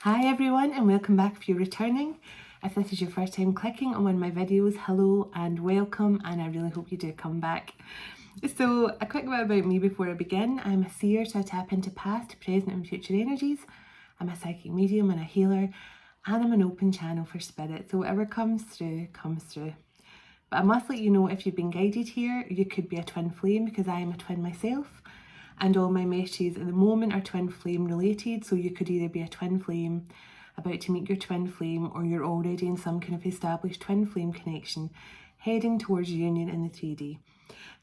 Hi everyone and welcome back if you're returning. If this is your first time clicking on one of my videos, hello and welcome, and I really hope you do come back. So a quick bit about me before I begin. I'm a seer, so I tap into past, present and future energies. I'm a psychic medium and a healer, and I'm an open channel for spirit, so whatever comes through, comes through. But I must let you know, if you've been guided here, you could be a twin flame, because I am a twin myself. And all my messages at the moment are twin flame related, so you could either be a twin flame about to meet your twin flame, or you're already in some kind of established twin flame connection heading towards union in the 3D.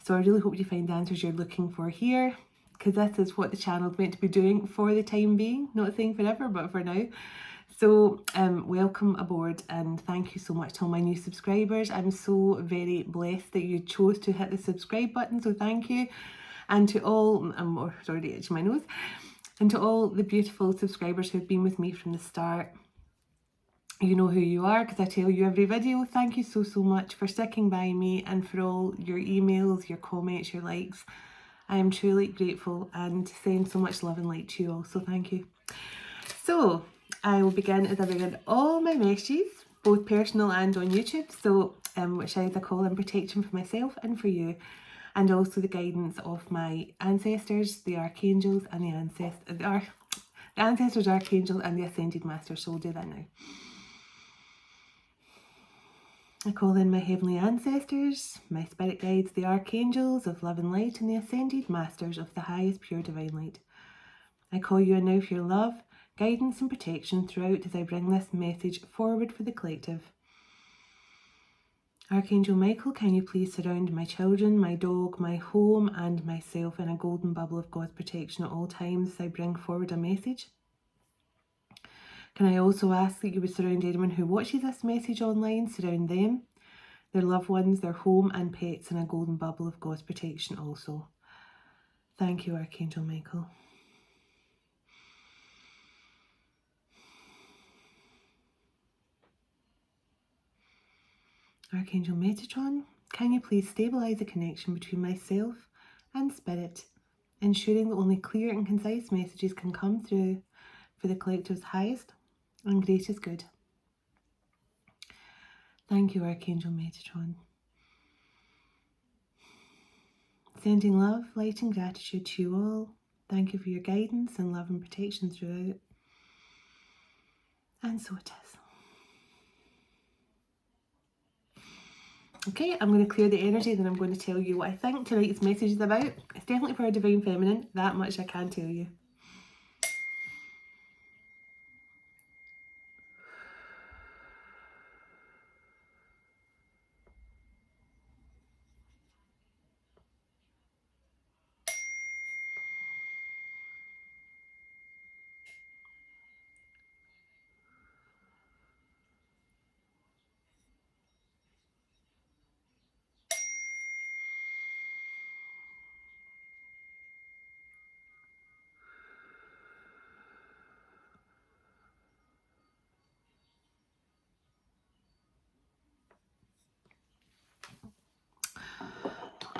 So I really hope you find the answers you're looking for here, because this is what the channel's meant to be doing for the time being. Not saying forever, but for now. So welcome aboard, and thank you so much to all my new subscribers. I'm so very blessed that you chose to hit the subscribe button, so thank you. And to all, I'm already itching my nose, and to all the beautiful subscribers who've been with me from the start. You know who you are, because I tell you every video. Thank you so much for sticking by me and for all your emails, your comments, your likes. I am truly grateful and send so much love and light to you all, so thank you. So I will begin as I begin all my messages, both personal and on YouTube, so which is a call and protection for myself and for you, and also the guidance of my ancestors, the archangels, and the ancestors, archangels, and the ascended masters. So we'll do that now. I call in my heavenly ancestors, my spirit guides, the archangels of love and light, and the ascended masters of the highest pure divine light. I call you in now for your love, guidance, and protection throughout as I bring this message forward for the collective. Archangel Michael, can you please surround my children, my dog, my home, and myself in a golden bubble of God's protection at all times as I bring forward a message? Can I also ask that you would surround anyone who watches this message online, surround them, their loved ones, their home and pets in a golden bubble of God's protection also. Thank you, Archangel Michael. Archangel Metatron, can you please stabilise the connection between myself and spirit, ensuring that only clear and concise messages can come through for the collective's highest and greatest good. Thank you, Archangel Metatron. Sending love, light and gratitude to you all. Thank you for your guidance and love and protection throughout. And so it is. Okay, I'm going to clear the energy, then I'm going to tell you what I think tonight's message is about. It's definitely for a Divine Feminine, that much I can tell you.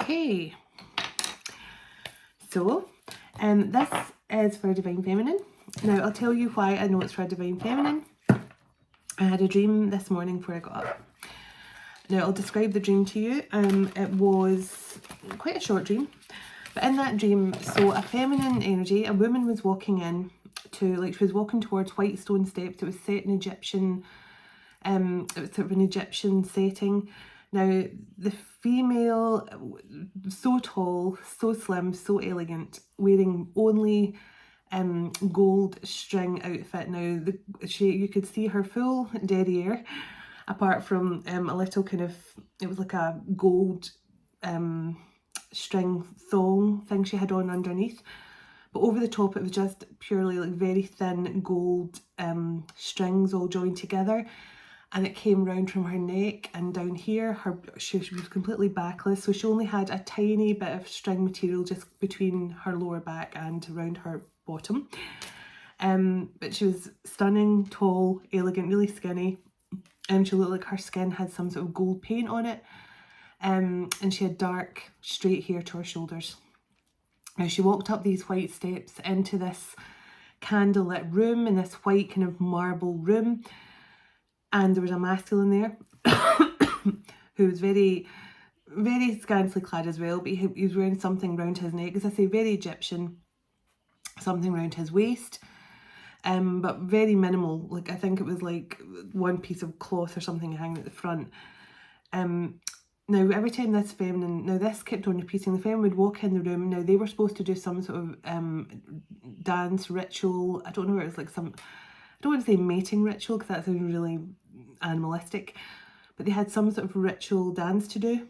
Okay, so this is for a Divine Feminine. Now I'll tell you why I know it's for a Divine Feminine. I had a dream this morning before I got up. Now I'll describe the dream to you. It was quite a short dream, but in that dream, so a feminine energy, a woman was walking in to, like, she was walking towards white stone steps. It was set in Egyptian, it was sort of an Egyptian setting. Now the female, so tall, so slim, so elegant, wearing only gold string outfit. Now you could see her full derriere, apart from a little kind of, it was like a gold string thong thing she had on underneath, but over the top it was just purely like very thin gold strings all joined together, and it came round from her neck and down here. She was completely backless, so she only had a tiny bit of string material just between her lower back and around her bottom. But she was stunning, tall, elegant, really skinny, and she looked like her skin had some sort of gold paint on it, and she had dark straight hair to her shoulders. Now she walked up these white steps into this candlelit room, in this white kind of marble room, and there was a masculine there who was very, very scantily clad as well, but he was wearing something round his neck, as I say, very Egyptian, something round his waist, but very minimal. Like, I think it was like one piece of cloth or something hanging at the front. Now, every time this feminine, now this kept on repeating, the feminine would walk in the room. Now, they were supposed to do some sort of dance ritual. I don't know, it was like some, I don't want to say mating ritual because that sounds really animalistic, but they had some sort of ritual dance to do.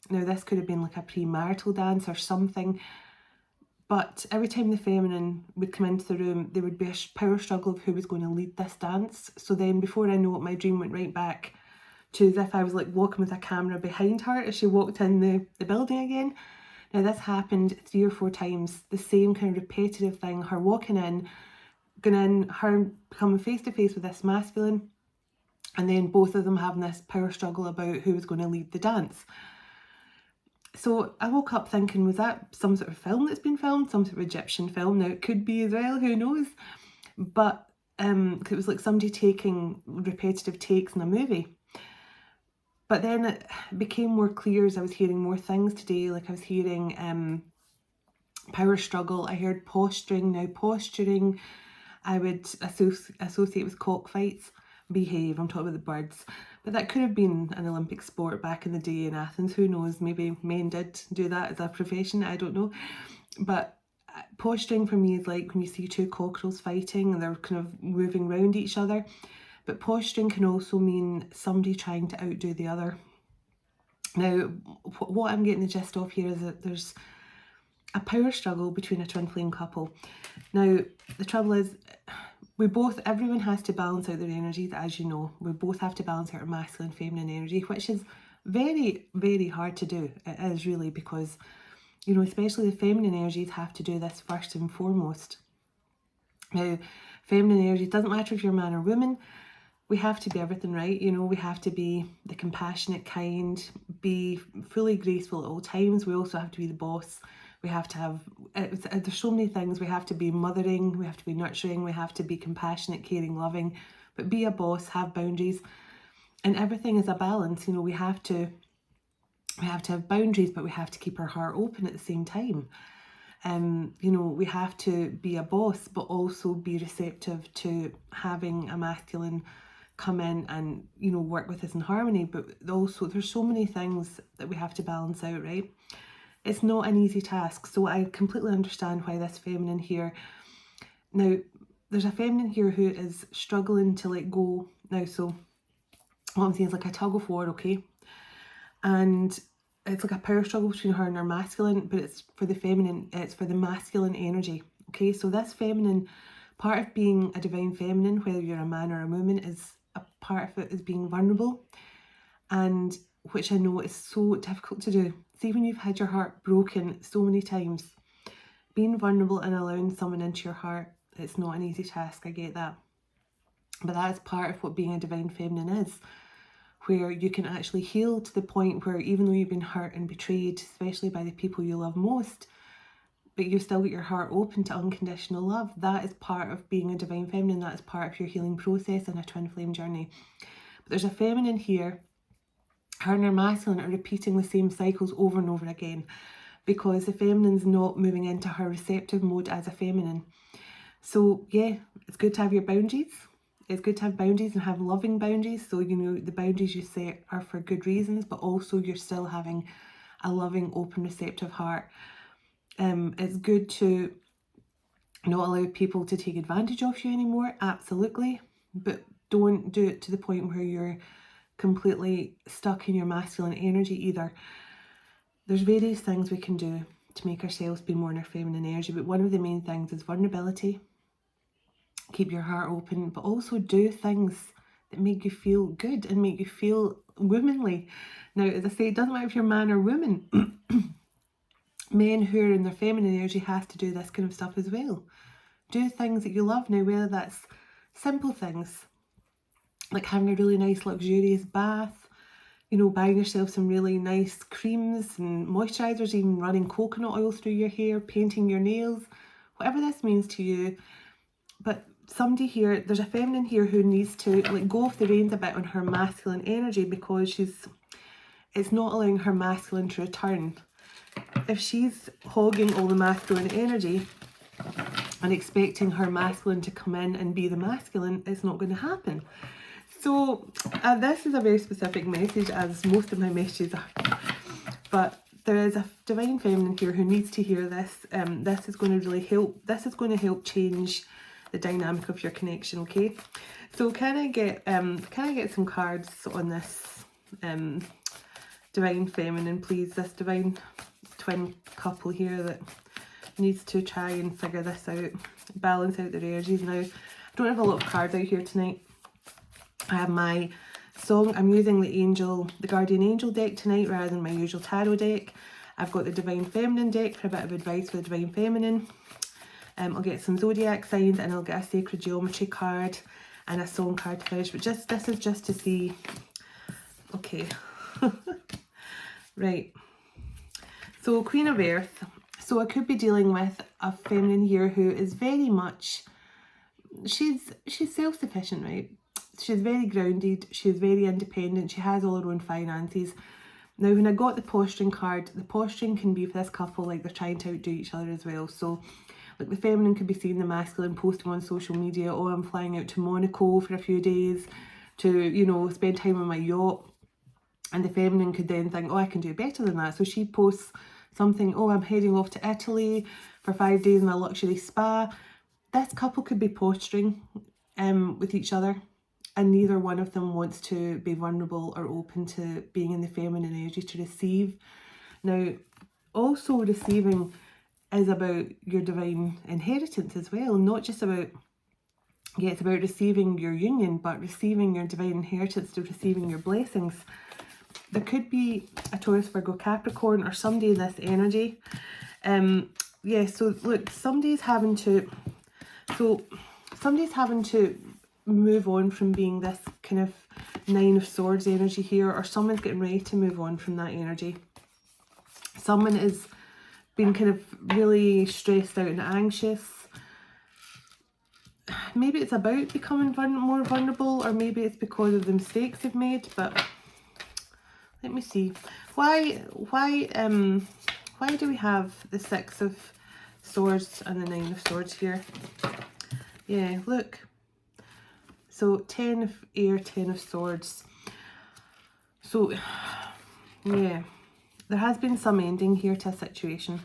Now, this could have been like a premarital dance or something, but every time the feminine would come into the room, there would be a power struggle of who was going to lead this dance. So then, before I know it, my dream went right back to as if I was like walking with a camera behind her as she walked in the building again. Now, this happened 3 or 4 times, the same kind of repetitive thing, her walking in, going in, her coming face to face with this masculine, and then both of them having this power struggle about who was going to lead the dance. So I woke up thinking, was that some sort of film that's been filmed, some sort of Egyptian film? Now, it could be as well, who knows? But it was like somebody taking repetitive takes in a movie. But then it became more clear as I was hearing more things today. Like, I was hearing power struggle, I heard posturing. Now, posturing I would associate with cockfights. Behave, I'm talking about the birds. But that could have been an Olympic sport back in the day in Athens. Who knows? Maybe men did do that as a profession, I don't know. But posturing for me is like when you see 2 cockerels fighting and they're kind of moving around each other. But posturing can also mean somebody trying to outdo the other. Now, what I'm getting the gist of here is that there's a power struggle between a twin flame couple. Now, the trouble is, everyone has to balance out their energies, as you know. We both have to balance out our masculine and feminine energy, which is very, very hard to do. It is really, because, you know, especially the feminine energies have to do this first and foremost. Now, feminine energy, doesn't matter if you're a man or woman, we have to be everything, right? You know, we have to be the compassionate kind, be fully graceful at all times. We also have to be the boss. We have to have, there's so many things. We have to be mothering, we have to be nurturing, we have to be compassionate, caring, loving, but be a boss, have boundaries. And everything is a balance. You know, we have to have boundaries, but we have to keep our heart open at the same time. You know, we have to be a boss, but also be receptive to having a masculine come in and, you know, work with us in harmony. But also, there's so many things that we have to balance out, right? It's not an easy task. So I completely understand why this feminine here. Now, there's a feminine here who is struggling to let go. Now, so what I'm saying is like a tug of war, okay? And it's like a power struggle between her and her masculine, but it's for the feminine, it's for the masculine energy, okay? So this feminine, part of being a divine feminine, whether you're a man or a woman, is a part of it is being vulnerable, and which I know is so difficult to do. See, when you've had your heart broken so many times, being vulnerable and allowing someone into your heart, it's not an easy task, I get that. But that is part of what being a divine feminine is, where you can actually heal to the point where even though you've been hurt and betrayed, especially by the people you love most, but you've still got your heart open to unconditional love. That is part of being a divine feminine. That is part of your healing process and a twin flame journey. But there's a feminine here. Her and her masculine are repeating the same cycles over and over again, because the feminine's not moving into her receptive mode as a feminine. So yeah, it's good to have your boundaries. It's good to have boundaries and have loving boundaries. So, you know, the boundaries you set are for good reasons, but also you're still having a loving, open, receptive heart. It's good to not allow people to take advantage of you anymore, absolutely, but don't do it to the point where you're completely stuck in your masculine energy either. There's various things we can do to make ourselves be more in our feminine energy, but one of the main things is vulnerability. Keep your heart open, but also do things that make you feel good and make you feel womanly. Now, as I say, it doesn't matter if you're man or woman. Men who are in their feminine energy has to do this kind of stuff as well. Do things that you love. Now, whether that's simple things like having a really nice luxurious bath, you know, buying yourself some really nice creams and moisturizers, even running coconut oil through your hair, painting your nails, whatever this means to you. but somebody here, there's a feminine here who needs to like go off the reins a bit on her masculine energy, because it's not allowing her masculine to return. If she's hogging all the masculine energy and expecting her masculine to come in and be the masculine, it's not going to happen. So this is a very specific message, as most of my messages are, but there is a divine feminine here who needs to hear this. This is going to really help. This is going to help change the dynamic of your connection. Okay, so can I get some cards on this divine feminine, please? This divine twin couple here that needs to try and figure this out, balance out their energies. Now, I don't have a lot of cards out here tonight. I have my song. I'm using the Guardian Angel deck tonight rather than my usual tarot deck. I've got the Divine Feminine deck for a bit of advice for the Divine Feminine. I'll get some zodiac signs, and I'll get a sacred geometry card and a song card to finish. But this is just to see. Okay. Right. So Queen of Earth. So I could be dealing with a feminine here who is very much, she's self-sufficient, right? She's very grounded, she's very independent, she has all her own finances. Now, when I got the posturing card, the posturing can be for this couple like they're trying to outdo each other as well. So like the feminine could be seeing the masculine posting on social media, oh, I'm flying out to Monaco for a few days to, you know, spend time on my yacht. And the feminine could then think, oh, I can do better than that. So she posts something, oh, I'm heading off to Italy for 5 days in a luxury spa. This couple could be posturing with each other, and neither one of them wants to be vulnerable or open to being in the feminine energy to receive. Now, also receiving is about your divine inheritance as well, not just about, yeah, it's about receiving your union, but receiving your divine inheritance, to receiving your blessings. There could be a Taurus, Virgo, Capricorn, or somebody in this energy. Yeah, so look, somebody's having to move on from being this kind of Nine of Swords energy here, or someone's getting ready to move on from that energy. Someone is being kind of really stressed out and anxious. Maybe it's about becoming more vulnerable, or maybe it's because of the mistakes they've made, but let me see. Why do we have the Six of Swords and the Nine of Swords here? Yeah, look. So 10 of Air, 10 of Swords. So, yeah, there has been some ending here to a situation.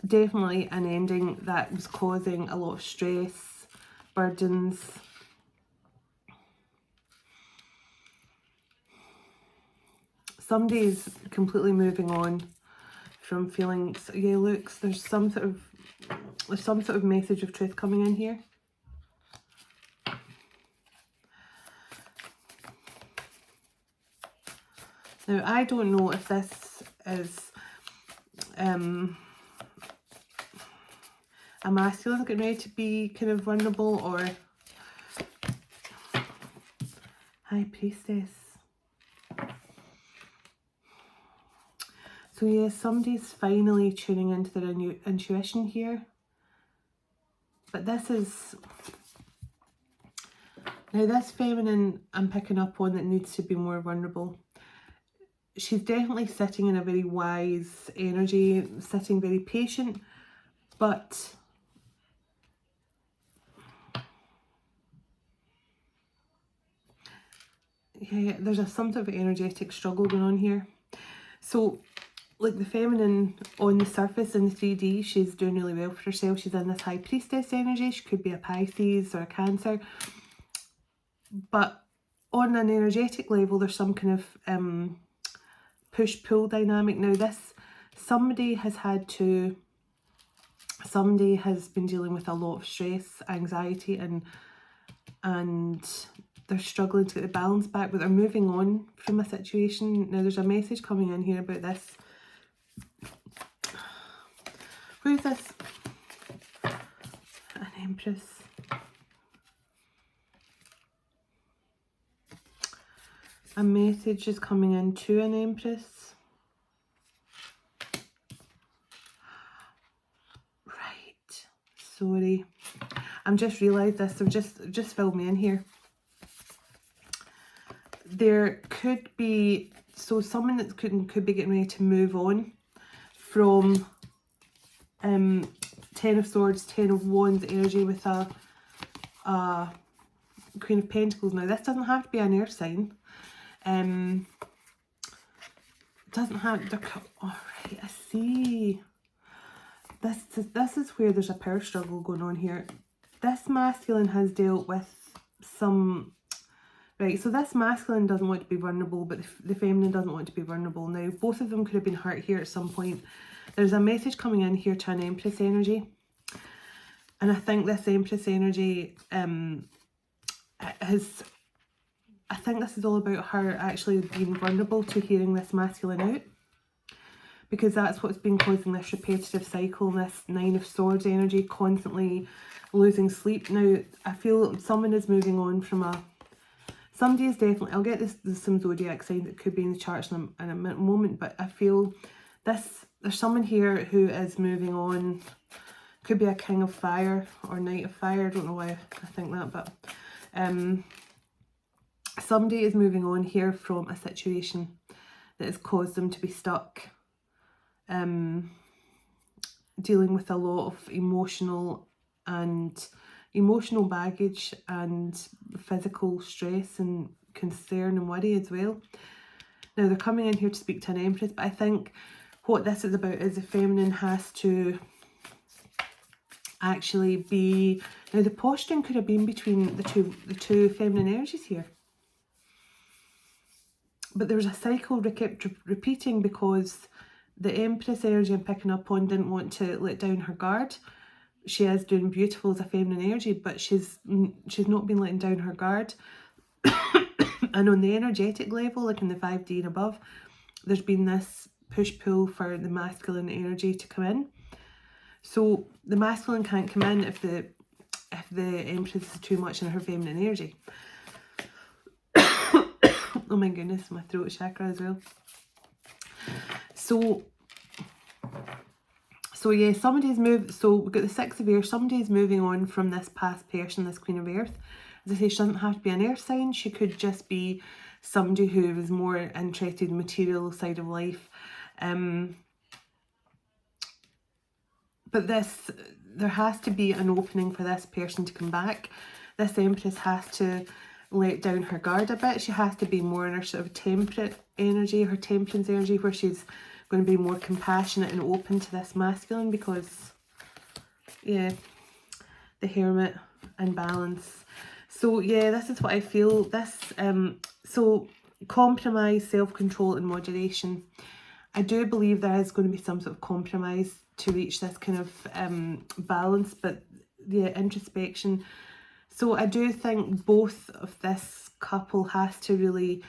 Definitely an ending that was causing a lot of stress, burdens. Somebody's completely moving on from feelings. Yeah, look, there's some sort of message of truth coming in here. Now, I don't know if this is a masculine getting ready to be kind of vulnerable, or High Priestess. So yeah, somebody's finally tuning into their intuition here. But this is, now this feminine I'm picking up on that needs to be more vulnerable. She's definitely sitting in a very wise energy, sitting very patient, but yeah, there's some sort of energetic struggle going on here. So like the feminine on the surface in the 3D, she's doing really well for herself. She's in this High Priestess energy. She could be a Pisces or a Cancer. But on an energetic level, there's some kind of push-pull dynamic. Now somebody has been dealing with a lot of stress, anxiety, and they're struggling to get the balance back, but they're moving on from a situation. Now there's a message coming in here about this. Who's this? An Empress. A message is coming in to an Empress. Right. Sorry. I'm just realised this, so just fill me in here. There could be, so someone that could be getting ready to move on from Ten of Swords, Ten of Wands energy with a Queen of Pentacles. Now this doesn't have to be an air sign. Doesn't have to. Alright, I see. This is where there's a power struggle going on here. This masculine has dealt with some. Right, so this masculine doesn't want to be vulnerable, but the feminine doesn't want to be vulnerable. Now, both of them could have been hurt here at some point. There's a message coming in here to an Empress energy. And I think this Empress energy I think this is all about her actually being vulnerable to hearing this masculine out. Because that's what's been causing this repetitive cycle, this Nine of Swords energy, constantly losing sleep. Now, I feel someone is moving on from a... Somebody is definitely... I'll get there's some zodiac signs that could be in the charts in a moment, but I feel there's someone here who is moving on. Could be a King of Fire or Knight of Fire. I don't know why I think that, but... somebody is moving on here from a situation that has caused them to be stuck. Dealing with a lot of emotional baggage and physical stress and concern and worry as well. Now they're coming in here to speak to an Empress, but I think what this is about is the feminine has to actually be... Now the posturing could have been between the two feminine energies here. But there was a cycle that kept repeating because the Empress energy I'm picking up on didn't want to let down her guard. She is doing beautiful as a feminine energy, but she's not been letting down her guard. And on the energetic level, like in the 5D and above, there's been this push-pull for the masculine energy to come in. So the masculine can't come in if the Empress is too much in her feminine energy. Oh my goodness, my throat chakra as well. So yeah, somebody's moved. So we've got the Six of Air. Somebody's moving on from this past person, this Queen of Earth. As I say, she doesn't have to be an air sign. She could just be somebody who is more interested in the material side of life. But there has to be an opening for this person to come back. This Empress has to let down her guard a bit. She has to be more in her sort of temperate energy, her temperance energy, where she's going to be more compassionate and open to this masculine, because yeah, the Hermit and balance. So yeah, this is what I feel. This so compromise, self-control and moderation. I do believe there is going to be some sort of compromise to reach this kind of balance, but yeah, introspection. So I do think both of this couple has to really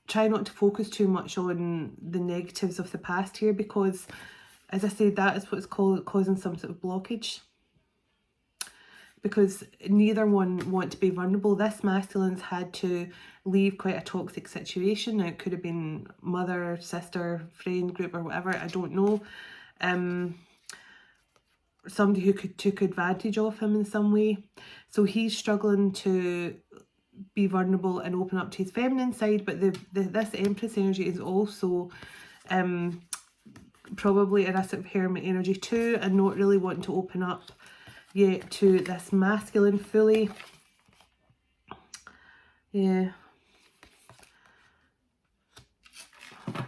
try not to focus too much on the negatives of the past here, because as I said, that is what's causing some sort of blockage. Because neither one want to be vulnerable. This masculine's had to leave quite a toxic situation. Now it could have been mother, sister, friend group or whatever, I don't know. Somebody who took advantage of him in some way. So he's struggling to be vulnerable and open up to his feminine side, but this Empress energy is also probably in a sort of Hermit energy too, and not really wanting to open up yet to this masculine fully. Yeah. I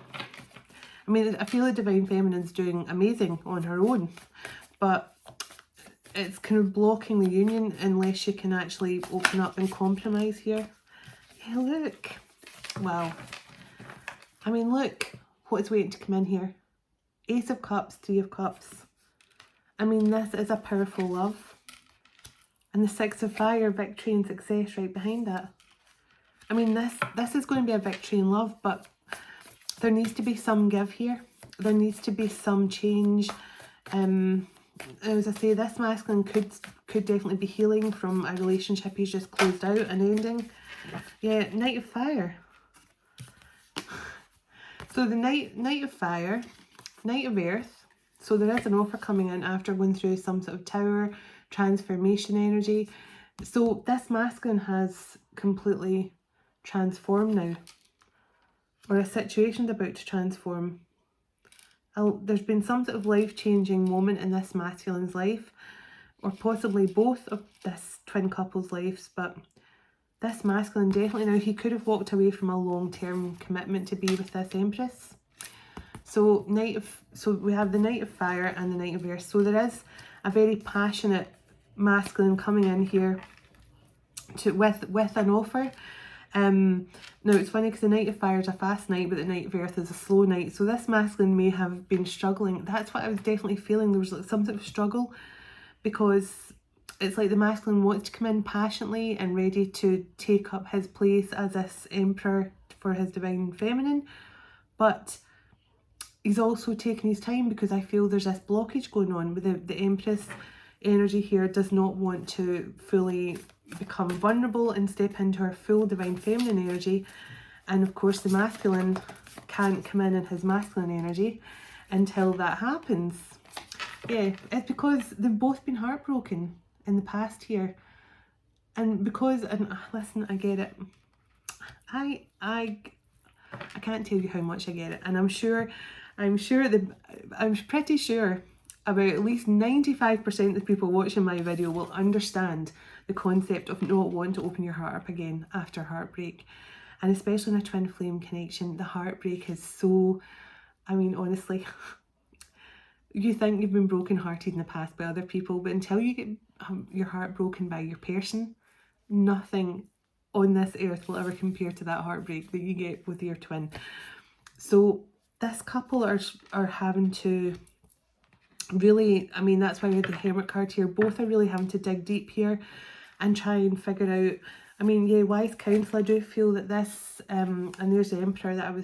mean, I feel the Divine Feminine's doing amazing on her own, but it's kind of blocking the union unless she can actually open up and compromise here. Hey, look. Wow. I mean, look what's waiting to come in here. Ace of Cups, Three of Cups. I mean, this is a powerful love. And the Six of Fire, victory and success right behind that. I mean, this is going to be a victory in love, but there needs to be some give here. There needs to be some change. As I say, this masculine could definitely be healing from a relationship he's just closed out and ending. Yeah, Knight of Fire. So the Knight of Fire, Knight of Earth. So there is an offer coming in after going through some sort of tower transformation energy. So this masculine has completely transformed now, or a situation's about to transform. There's been some sort of life-changing moment in this masculine's life, or possibly both of this twin couple's lives, but this masculine definitely now, he could have walked away from a long-term commitment to be with this Empress. So we have the Knight of Fire and the Knight of Earth. So there is a very passionate masculine coming in here with an offer. Now it's funny because the Knight of Fire is a fast knight, but the Knight of Earth is a slow knight. So this masculine may have been struggling. That's what I was definitely feeling. There was like some sort of struggle, because it's like the masculine wants to come in passionately and ready to take up his place as this emperor for his divine feminine, but he's also taking his time, because I feel there's this blockage going on with the Empress energy here. Does not want to fully become vulnerable and step into her full divine feminine energy, and of course the masculine can't come in his masculine energy until that happens. Yeah, it's because they've both been heartbroken in the past here, and because, and listen, I get it. I can't tell you how much I get it, and I'm pretty sure about at least 95% of the people watching my video will understand the concept of not wanting to open your heart up again after heartbreak, and especially in a twin flame connection. The heartbreak is so, I mean, honestly, you think you've been broken-hearted in the past by other people, but until you get your heart broken by your person, nothing on this earth will ever compare to that heartbreak that you get with your twin. So this couple are having to really, I mean, that's why we had the Hermit card here. Both are really having to dig deep here and try and figure out, I mean, yeah, wise counsel. I do feel that this, and there's the Emperor that I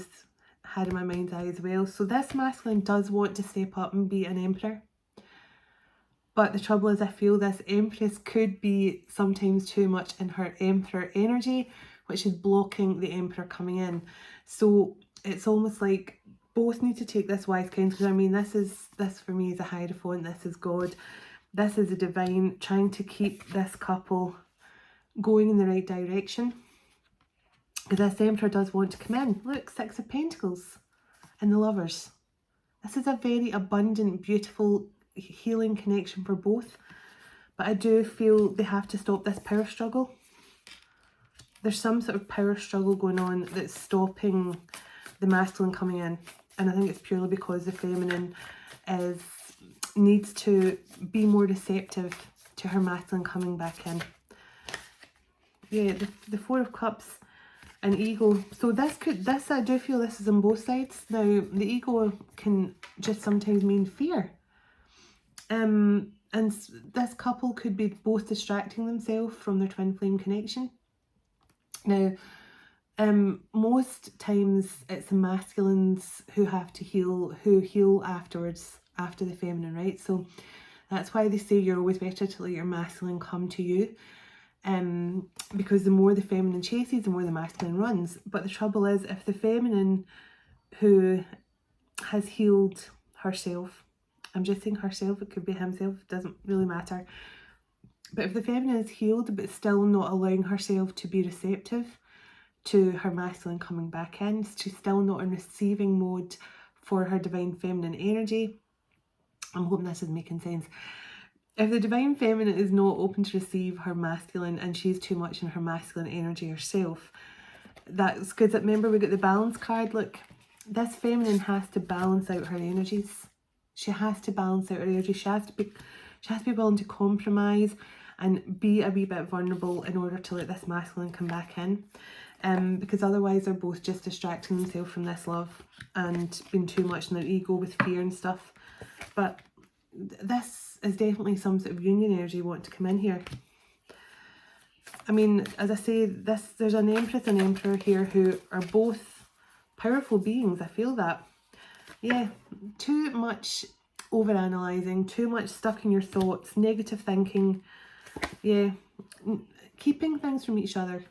had in my mind's eye as well. So this masculine does want to step up and be an emperor. But the trouble is, I feel this Empress could be sometimes too much in her Emperor energy, which is blocking the Emperor coming in. So it's almost like both need to take this wise counsel. Because I mean, this for me is a Hierophant. This is God. This is a divine, trying to keep this couple going in the right direction. Because this Emperor does want to come in. Look, Six of Pentacles and the Lovers. This is a very abundant, beautiful, healing connection for both. But I do feel they have to stop this power struggle. There's some sort of power struggle going on that's stopping the masculine coming in. And I think it's purely because the feminine needs to be more receptive to her masculine coming back in. Yeah, the Four of Cups and ego. So I do feel this is on both sides. Now, the ego can just sometimes mean fear. And this couple could be both distracting themselves from their twin flame connection. Now, most times it's the masculines who have to heal afterwards, after the feminine, right? So that's why they say you're always better to let your masculine come to you. Because the more the feminine chases, the more the masculine runs. But the trouble is, if the feminine who has healed herself, I'm just saying herself, it could be himself, it doesn't really matter. But if the feminine is healed but still not allowing herself to be receptive to her masculine coming back in, she's still not in receiving mode for her divine feminine energy. I'm hoping this is making sense. If the divine feminine is not open to receive her masculine and she's too much in her masculine energy herself, that's good. Remember, we got the balance card. Look, this feminine has to balance out her energies. She has to balance out her energy. She has to be willing to compromise and be a wee bit vulnerable in order to let this masculine come back in. Because otherwise they're both just distracting themselves from this love and being too much in their ego with fear and stuff. But this is definitely some sort of union energy want to come in here. I mean, as I say, there's an Empress and Emperor here who are both powerful beings. I feel that. Yeah, too much overanalyzing, too much stuck in your thoughts, negative thinking. Yeah, keeping things from each other.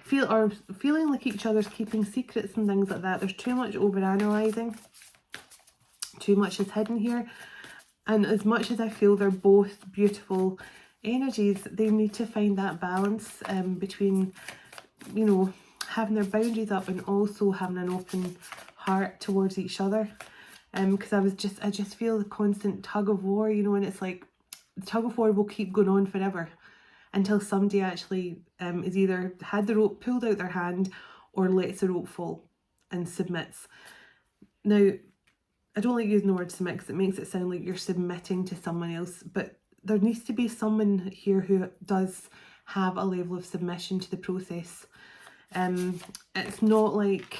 Feeling like each other's keeping secrets and things like that. There's too much overanalyzing. Too much is hidden here. And as much as I feel they're both beautiful energies, they need to find that balance between, you know, having their boundaries up and also having an open heart towards each other. Because I just feel the constant tug of war, you know, and it's like the tug of war will keep going on forever until somebody actually is either had the rope pulled out their hand or lets the rope fall and submits. Now, I don't like using the word submit because it makes it sound like you're submitting to someone else, but there needs to be someone here who does have a level of submission to the process. It's not like,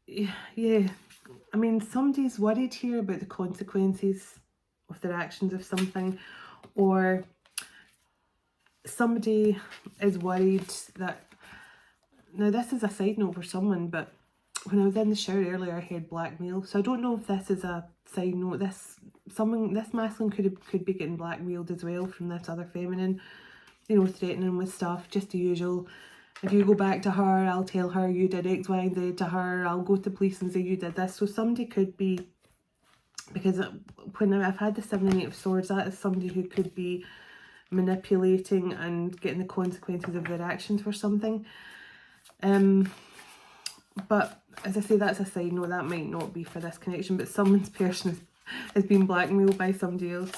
yeah, I mean, somebody's worried here about the consequences of their actions of something, or somebody is worried that, now this is a side note for someone, but when I was in the shower earlier I heard blackmail, so I don't know if this is a side note. This masculine could be getting blackmailed as well from this other feminine, you know, threatening with stuff, just the usual. If you go back to her, I'll tell her you did X, Y, and Z to her. I'll go to police and say you did this. So somebody could be, because when I've had the 7 and 8 of Swords, that is somebody who could be manipulating and getting the consequences of their actions for something. But as I say, that's a side note. That might not be for this connection, but someone's person is being blackmailed by somebody else.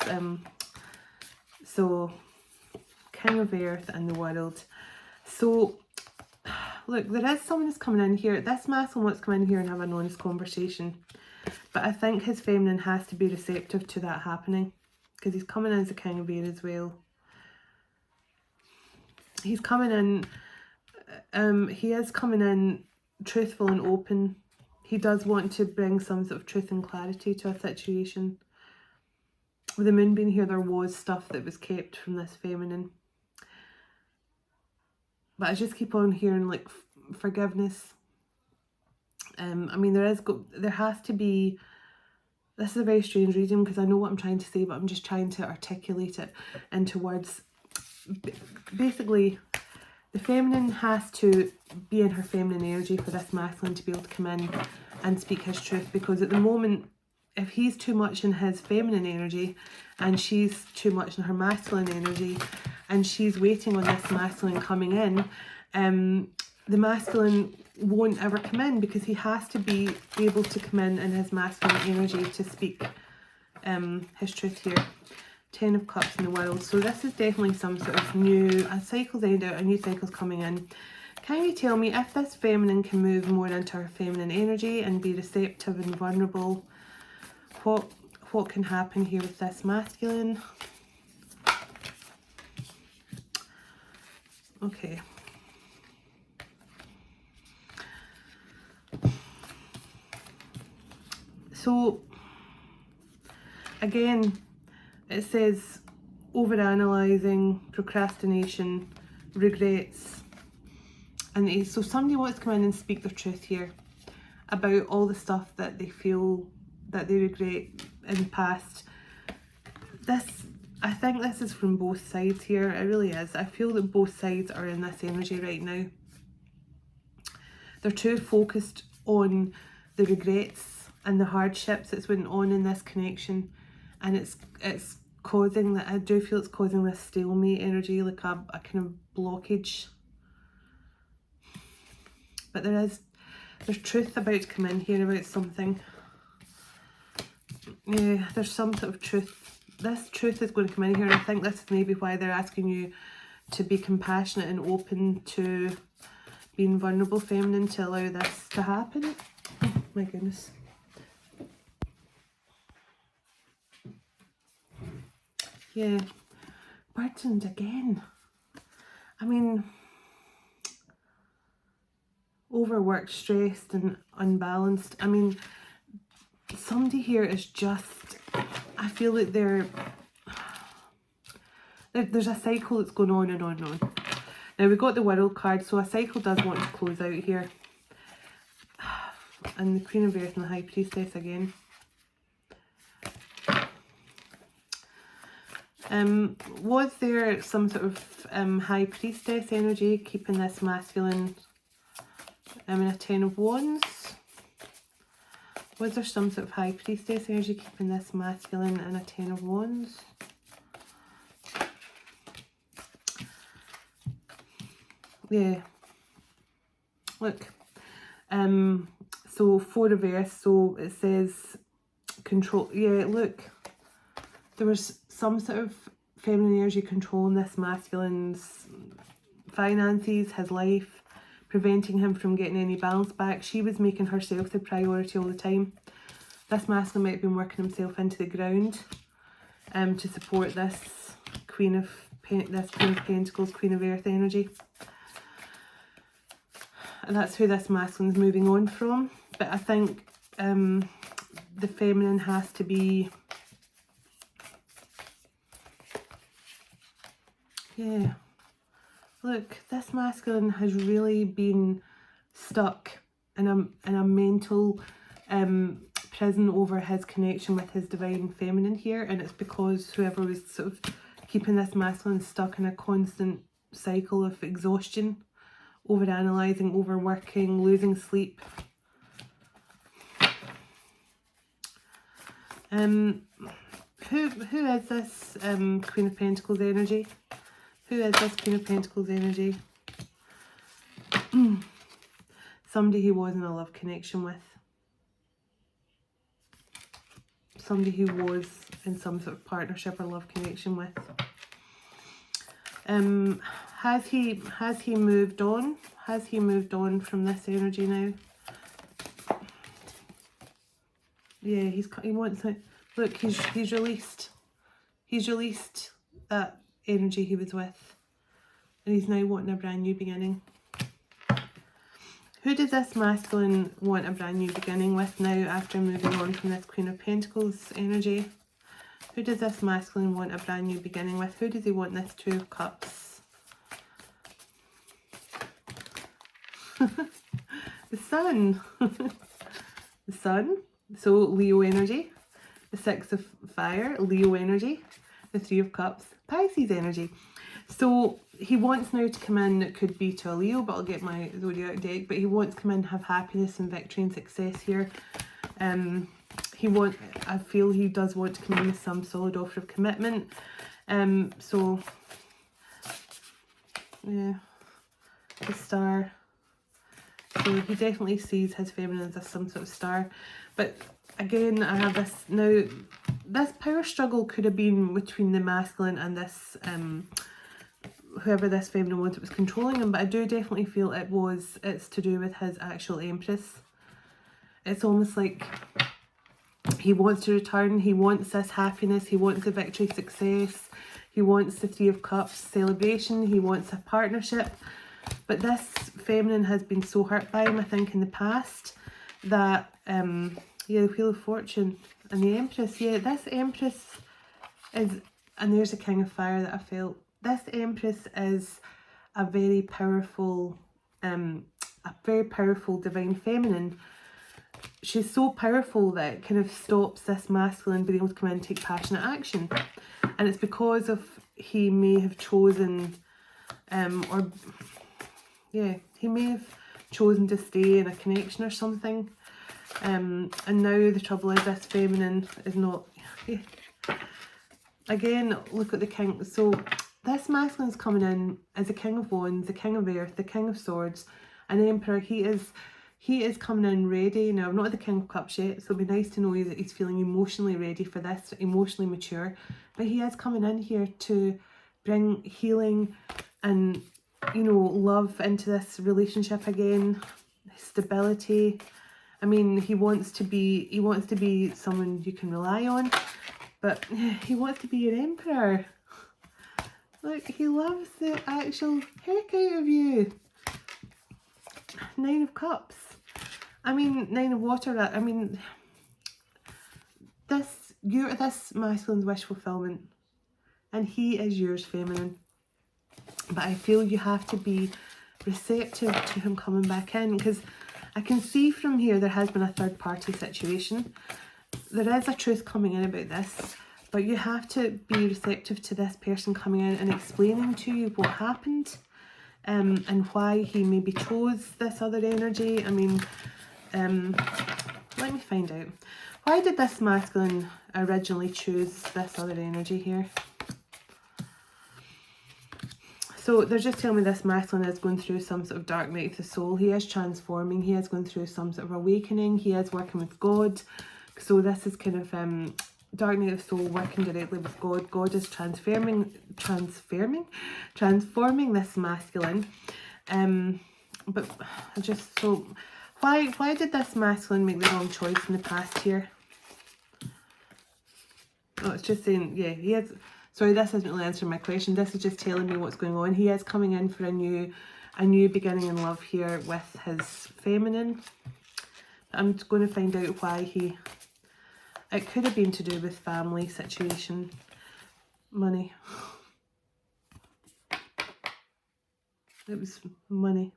So King of Earth and the World. So look, there is someone who's coming in here. This masculine wants to come in here and have an honest conversation, but I think his feminine has to be receptive to that happening, because he's coming in as a King of Air as well. He's coming in, he is coming in truthful and open. He does want to bring some sort of truth and clarity to a situation. With the moon being here, there was stuff that was kept from this feminine. But I just keep on hearing like forgiveness. I mean, there has to be, this is a very strange reading because I know what I'm trying to say, but I'm just trying to articulate it into words. Basically, the feminine has to be in her feminine energy for this masculine to be able to come in and speak his truth, because at the moment, if he's too much in his feminine energy and she's too much in her masculine energy and she's waiting on this masculine coming in, the masculine won't ever come in, because he has to be able to come in his masculine energy to speak his truth here. 10 of Cups in the World. So this is definitely some sort of a cycle's end out, a new cycle's coming in. Can you tell me if this feminine can move more into her feminine energy and be receptive and vulnerable? What can happen here with this masculine? Okay. So again, it says overanalyzing, procrastination, regrets, and so somebody wants to come in and speak their truth here about all the stuff that they feel that they regret in the past. I think this is from both sides here. It really is. I feel that both sides are in this energy right now. They're too focused on the regrets and the hardships that's went on in this connection, and it's causing that. I do feel it's causing this stalemate energy, like a kind of blockage. But there's truth about to come in here about something. Yeah, there's some sort of truth. This truth is going to come in here, and I think this is maybe why they're asking you to be compassionate and open to being vulnerable feminine to allow this to happen. Oh my goodness. Yeah, burdened again. I mean, overworked, stressed and unbalanced. I mean, somebody here is just, I feel like there's a cycle that's going on and on and on. Now we got the World card, so a cycle does want to close out here. And the Queen of Earth and the High Priestess again. Was there some sort of High Priestess energy keeping this masculine in a 10 of Wands? Was there some sort of high priestess energy keeping this masculine in a 10 of wands? Yeah. Look. So 4 reverse, so it says control. Yeah, look. There was some sort of feminine energy controlling this masculine's finances, his life, preventing him from getting any balance back. She was making herself the priority all the time. This masculine might have been working himself into the ground to support this Queen of Pentacles, Queen of Earth energy. And that's who this masculine's moving on from. But I think the feminine has to be, yeah. Look, this masculine has really been stuck in a mental prison over his connection with his divine feminine here, and it's because whoever was sort of keeping this masculine stuck in a constant cycle of exhaustion, overanalyzing, overworking, losing sleep. Who is this Queen of Pentacles energy? Who is this Queen of Pentacles energy? Somebody he was in a love connection with. Somebody who was in some sort of partnership or love connection with. Has he moved on? Has he moved on from this energy now? Yeah, he wants to look. He's released. He's released that energy he was with, and he's now wanting a brand new beginning. Who does this masculine want a brand new beginning with now after moving on from this Queen of Pentacles energy? Who does this masculine want a brand new beginning with? Who does he want this Two of Cups? The Sun. The Sun. So Leo energy. The Six of Fire, Leo energy. The Three of Cups, Pisces energy. So he wants now to come in, it could be to a Leo, but I'll get my zodiac deck, but he wants to come in and have happiness and victory and success here. I feel he does want to come in with some solid offer of commitment. So yeah, the Star. So he definitely sees his feminine as some sort of star. But again, I have this now, this power struggle could have been between the masculine and this whoever this feminine was that was controlling him, but I do definitely feel it's to do with his actual Empress. It's almost like he wants to return, he wants this happiness, he wants the victory, success, he wants the Three of Cups celebration, he wants a partnership. But this feminine has been so hurt by him, I think, in the past, that yeah, the Wheel of Fortune and the Empress, yeah, this Empress is, and there's a King of Fire that I felt. This Empress is a very powerful divine feminine. She's so powerful that it kind of stops this masculine being able to come in and take passionate action. And it's because of he may have chosen, he may have chosen to stay in a connection or something. And now the trouble is this feminine is not. Yeah. Again, look at the King. So this masculine's coming in as the King of Wands, the King of Earth, the King of Swords, an Emperor. He is coming in ready. Now, I'm not the King of Cups yet, so it'd be nice to know that he's feeling emotionally ready for this, emotionally mature. But he is coming in here to bring healing and, you know, love into this relationship again, stability. I mean, he wants to be someone you can rely on, but he wants to be your Emperor. Look, he loves the actual heck out of you. Nine of Cups. I mean, Nine of Water. I mean, you're this masculine's wish fulfillment, and he is yours, feminine. But I feel you have to be receptive to him coming back in, because I can see from here there has been a third party situation. There is a truth coming in about this, but you have to be receptive to this person coming in and explaining to you what happened, and why he maybe chose this other energy. I mean, let me find out. Why did this masculine originally choose this other energy here? So they're just telling me this masculine is going through some sort of dark night of the soul. He is transforming. He is going through some sort of awakening. He is working with God. So this is kind of dark night of the soul, working directly with God. God is transforming this masculine. But I just, so why did this masculine make the wrong choice in the past here? Oh, it's just saying, yeah, he is. Sorry, this isn't really answering my question. This is just telling me what's going on. He is coming in for a new beginning in love here with his feminine. I'm going to find out why he... It could have been to do with family situation, money. It was money.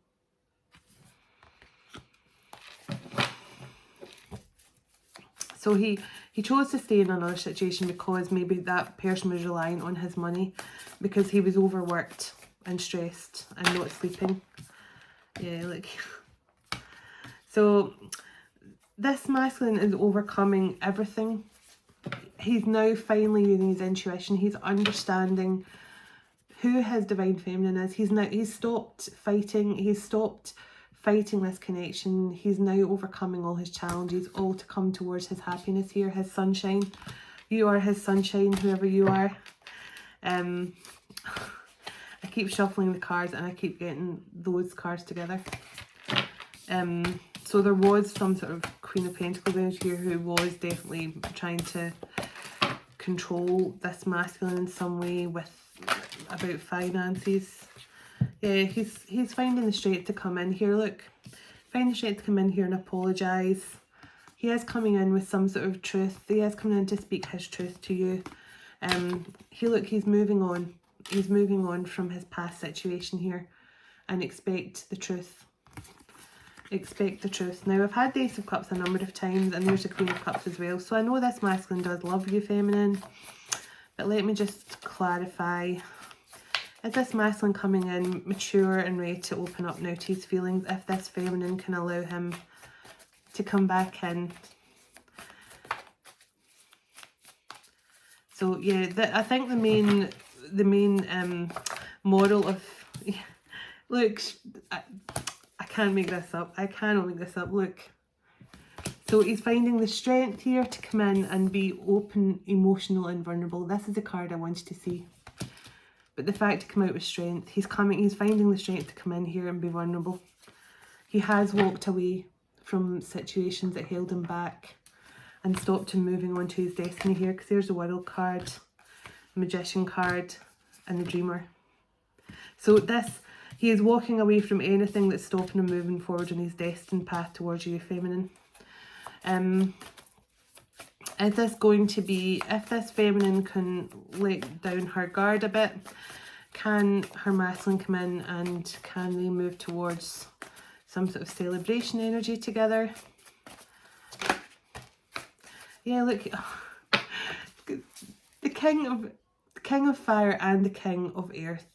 So he chose to stay in another situation because maybe that person was relying on his money because he was overworked and stressed and not sleeping. Yeah, like... So this masculine is overcoming everything. He's now finally using his intuition. He's understanding who his divine feminine is. He's stopped fighting. He's stopped fighting this connection. He's now overcoming all his challenges, all to come towards his happiness here, his sunshine. You are his sunshine, whoever you are. I keep shuffling the cards and I keep getting those cards together. So there was some sort of Queen of Pentacles energy here who was definitely trying to control this masculine in some way with about finances. Yeah, he's finding the strength to come in here. Look, find the strength to come in here and apologise. He is coming in with some sort of truth. He is coming in to speak his truth to you. He's moving on. He's moving on from his past situation here, and expect the truth. Expect the truth. Now, I've had the Ace of Cups a number of times, and there's the Queen of Cups as well. So I know this masculine does love you, feminine. But let me just clarify. Is this masculine coming in mature and ready to open up now to his feelings? If this feminine can allow him to come back in. So yeah, I think the main moral of... Look, I can't make this up. I cannot make this up. Look. So he's finding the strength here to come in and be open, emotional and vulnerable. This is the card I wanted to see. But the fact to come out with strength. He's finding the strength to come in here and be vulnerable. He has walked away from situations that held him back and stopped him moving on to his destiny here. Because there's the World card, the Magician card and the Dreamer. So he is walking away from anything that's stopping him moving forward on his destined path towards you, feminine. Is this going to be, if this feminine can let down her guard a bit, can her masculine come in and can they move towards some sort of celebration energy together? Yeah, look, the King of Fire and the King of Earth.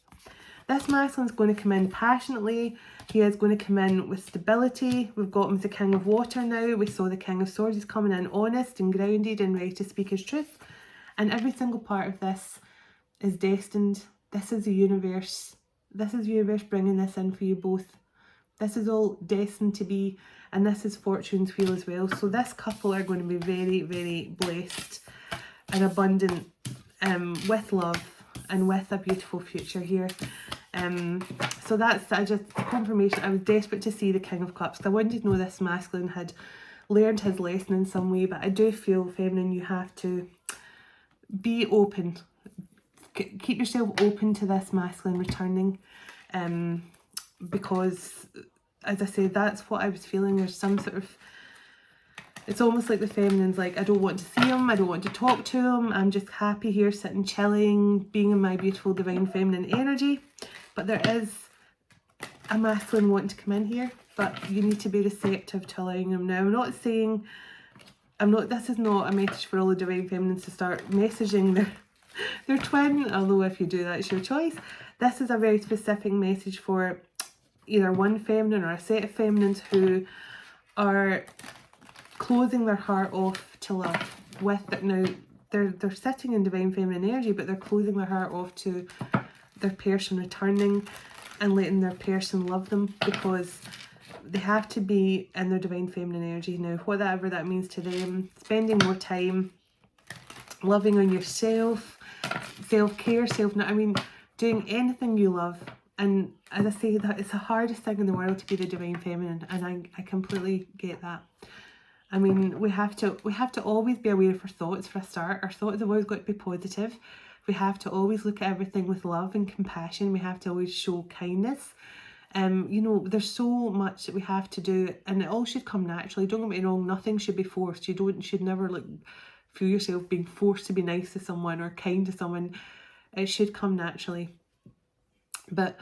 This masculine's going to come in passionately. He is going to come in with stability. We've got him as the King of Water now. We saw the King of Swords. He's coming in honest and grounded and ready to speak his truth. And every single part of this is destined. This is the universe. This is the universe bringing this in for you both. This is all destined to be. And this is Fortune's wheel as well. So this couple are going to be very, very blessed and abundant with love and with a beautiful future here. So that's just confirmation. I was desperate to see the King of Cups. I wanted to know this masculine had learned his lesson in some way, but I do feel, feminine, you have to be open. Keep yourself open to this masculine returning, because, as I said, that's what I was feeling. There's some sort of... It's almost like the feminine's like, I don't want to see him, I don't want to talk to him, I'm just happy here sitting chilling, being in my beautiful divine feminine energy. But there is a masculine wanting to come in here, but you need to be receptive to allowing him. Now, I'm not saying, this is not a message for all the divine feminines to start messaging their twin, although if you do, that's your choice. This is a very specific message for either one feminine or a set of feminines who are closing their heart off to love with it. Now they're sitting in divine feminine energy, but they're closing their heart off to their person returning and letting their person love them, because they have to be in their divine feminine energy. Now whatever that means to them, spending more time loving on yourself, self-care, doing anything you love. And as I say, that it's the hardest thing in the world to be the divine feminine, and I completely get that. I mean, we have to always be aware of our thoughts for a start. Our thoughts have always got to be positive. We have to always look at everything with love and compassion. We have to always show kindness. You know, there's so much that we have to do, and it all should come naturally. Don't get me wrong, nothing should be forced. You should never like feel yourself being forced to be nice to someone or kind to someone. It should come naturally. But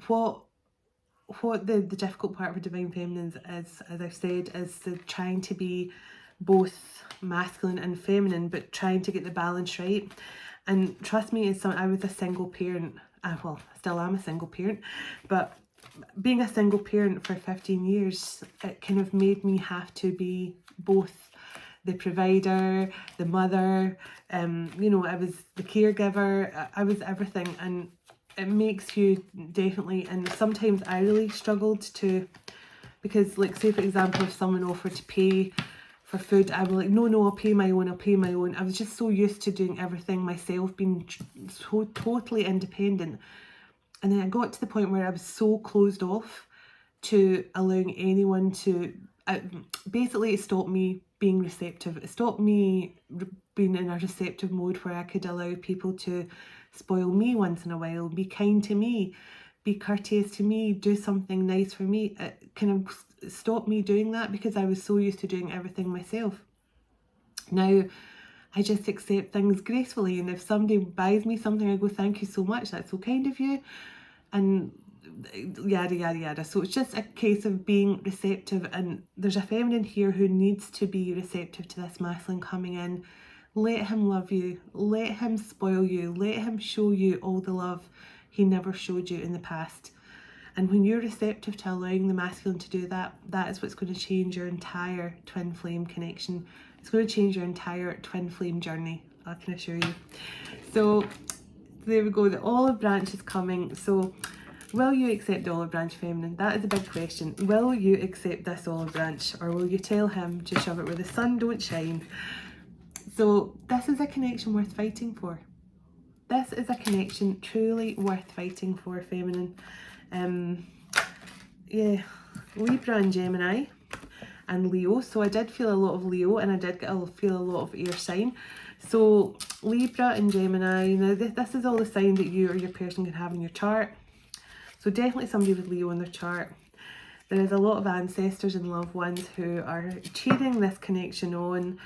what the difficult part for divine feminines is, as I've said, is the trying to be both masculine and feminine, but trying to get the balance right. And trust me, I was a single parent. Well, I still am a single parent, but being a single parent for 15 years, it kind of made me have to be both the provider, the mother, you know, I was the caregiver, I was everything. And it makes you definitely, and sometimes I really struggled to, because like say for example, if someone offered to pay for food, I was like, no, I'll pay my own. I was just so used to doing everything myself, being so totally independent. And then I got to the point where I was so closed off to allowing anyone to, basically it stopped me being receptive. It stopped me being in a receptive mode where I could allow people to spoil me once in a while, be kind to me, be courteous to me, do something nice for me. It kind of stopped me doing that because I was so used to doing everything myself. Now I just accept things gracefully, and if somebody buys me something, I go, thank you so much, that's so kind of you, and yada yada yada. So it's just a case of being receptive, and there's a feminine here who needs to be receptive to this masculine coming in. Let him love you, let him spoil you, let him show you all the love he never showed you in the past. And when you're receptive to allowing the masculine to do that, that is what's going to change your entire twin flame connection. It's going to change your entire twin flame journey, I can assure you. So there we go, the olive branch is coming. So will you accept the olive branch, feminine? That is a big question. Will you accept this olive branch, or will you tell him to shove it where the sun don't shine? So this is a connection worth fighting for. This is a connection truly worth fighting for, feminine. Yeah, Libra and Gemini and Leo. So I did feel a lot of Leo, and I did feel a lot of air sign. So Libra and Gemini, now this is all the sign that you or your person can have in your chart. So definitely somebody with Leo in their chart. There is a lot of ancestors and loved ones who are cheering this connection on.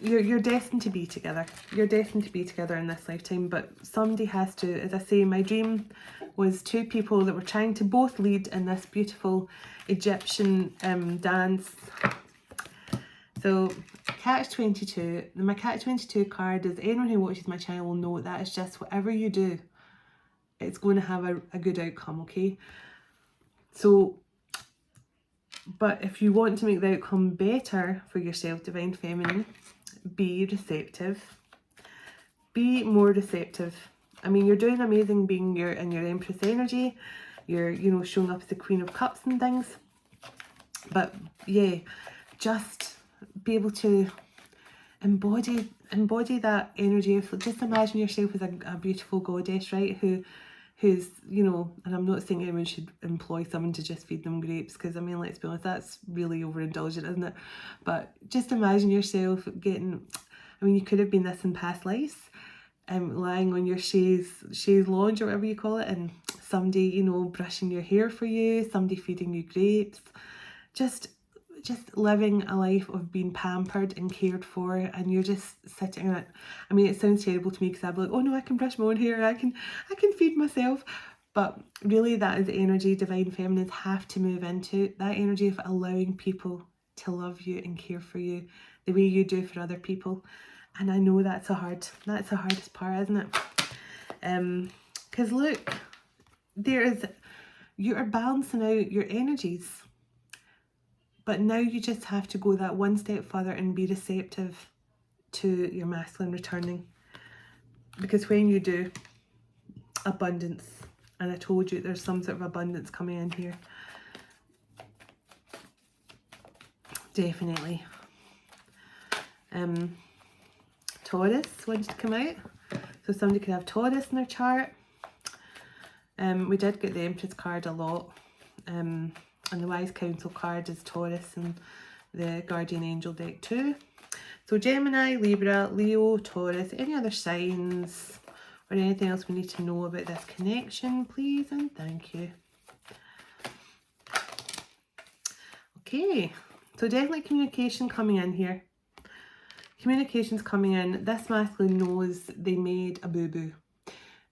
You're destined to be together. You're destined to be together in this lifetime, but somebody has to, as I say, my dream was two people that were trying to both lead in this beautiful Egyptian dance. So Catch-22, my Catch-22 card is, anyone who watches my channel will know that is just whatever you do, it's going to have a good outcome, okay? So, but if you want to make the outcome better for yourself, divine feminine, be receptive. Be more receptive. I mean, you're doing amazing being in your Empress energy. You're, you know, showing up as the Queen of Cups and things. But yeah, just be able to embody that energy of, just imagine yourself as a beautiful goddess, right? Who's, you know, and I'm not saying anyone should employ someone to just feed them grapes, because I mean, let's be honest, that's really overindulgent, isn't it? But just imagine yourself getting, I mean, you could have been this in past lives, lying on your chaise lounge or whatever you call it, and somebody, you know, brushing your hair for you, somebody feeding you grapes, just living a life of being pampered and cared for, and you're just sitting in it. I mean, it sounds terrible to me because I'd be like, oh no, I can brush my own hair, I can feed myself. But really, that is the energy divine feminines have to move into, that energy of allowing people to love you and care for you the way you do for other people. And I know that's the hardest part, isn't it? Because look, you are balancing out your energies. But now you just have to go that one step further and be receptive to your masculine returning. Because when you do, abundance, and I told you there's some sort of abundance coming in here. Definitely. Taurus wants to come out. So somebody could have Taurus in their chart. We did get the Empress card a lot. And the Wise Counsel card is Taurus and the Guardian Angel deck too. So Gemini, Libra, Leo, Taurus, any other signs or anything else we need to know about this connection, please and thank you. Okay, so definitely communication coming in here. Communication's coming in. This masculine knows they made a boo-boo.